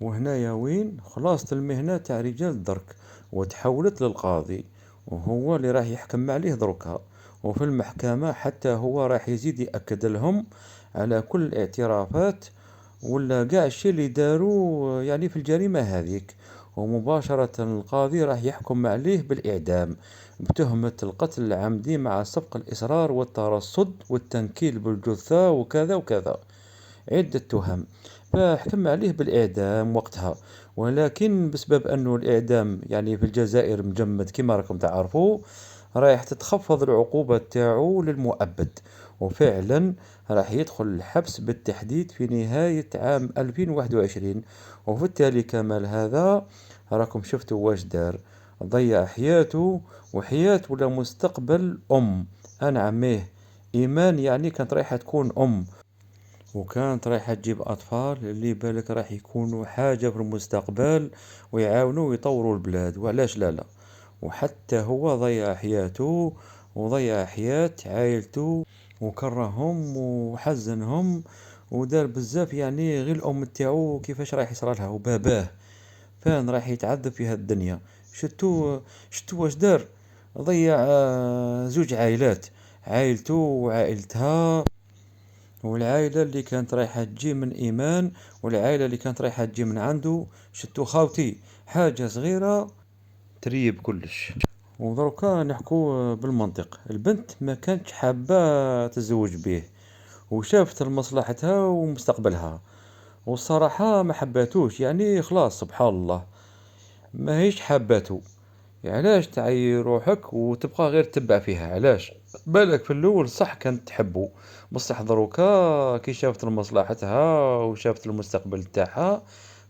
وهنايا وين خلاصة المهنة تاع رجال الدرك وتحولت للقاضي، وهو اللي راح يحكم عليه دركها. وفي المحكمة حتى هو راح يزيد يأكد لهم على كل الاعترافات ولا قاع الشي اللي داروا يعني في الجريمة هذيك. ومباشرة القاضي راح يحكم عليه بالإعدام بتهمة القتل العمدي مع سبق الإصرار والترصد والتنكيل بالجثة وكذا وكذا، عدة تهم. فحكم عليه بالإعدام وقتها، ولكن بسبب أنه الإعدام يعني في الجزائر مجمد كما راكم تعرفوا، رايح تتخفض العقوبة تاعو للمؤبد، وفعلا راح يدخل الحبس بالتحديد في نهاية عام 2021. وفي التالي كمال هذا راكم شفتوا واش دار، ضيع حياته وحياة ولا مستقبل أنا عميه إيمان، يعني كانت رايحة تكون وكانت رايحة تجيب أطفال اللي بالك راح يكونوا حاجة في المستقبل ويعاونوا ويطوروا البلاد، وعلاش لا. وحتى هو ضيع حياته وضيع حياة عائلته وكرههم وحزنهم ودار بزاف، يعني غير الأم تاعو كيفاش راح يصرالها وباباه فين راح يتعذب في هالدنيا. شتو واش دار، ضيع زوج عائلات، عائلته وعائلتها، والعائلة اللي كانت رايحة تجي من إيمان والعائلة اللي كانت رايحة تجي من عنده. شتو خاوتي، حاجة صغيرة تريب كلش. ودروكا نحكو بالمنطق، البنت ما كانتش حابة تزوج بيه وشافت لمصلحتها ومستقبلها، والصراحة ما حباتوش، يعني خلاص سبحان الله ما هيش حاباتو. علاش تعيي روحك وتبقى غير تتبع فيها؟ علاش بالك في الاول صح كانت تحبه، بصح دروكا كي شافت لمصلحتها وشافت المستقبل تاعها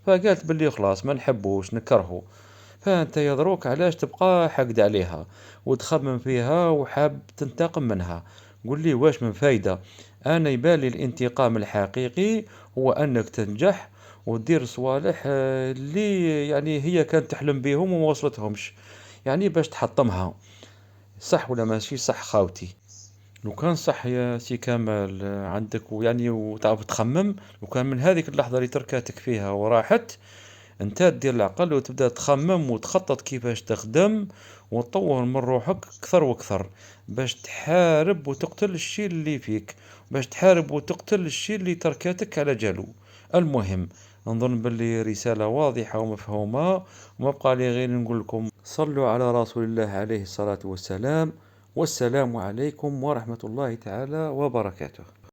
فقالت باللي خلاص ما نحبوش نكرهه. فانت يا دروك علاش تبقى حقد عليها وتخمم فيها وحاب تنتقم منها؟ قل لي واش من فايدة؟ انا يبالي الانتقام الحقيقي هو انك تنجح ودير صوالح اللي يعني هي كانت تحلم بيهم وما وصلتهمش، يعني باش تحطمها. صح ولا ماشي صح خاوتي؟ لو كان صح يا سي كمال عندك ويعني وتعرف تخمم، لو كان من هذيك اللحظة اللي تركاتك فيها وراحت انت تدير العقل وتبدأ تخمم وتخطط كيفاش تخدم وتطور من روحك أكثر وأكثر باش تحارب وتقتل الشيء اللي فيك، باش تحارب وتقتل الشيء اللي تركاتك على جالو. المهم نظن باللي رسالة واضحة ومفهومة، وما بقى لي غير نقول لكم صلوا على رسول الله عليه الصلاة والسلام، والسلام عليكم ورحمة الله تعالى وبركاته.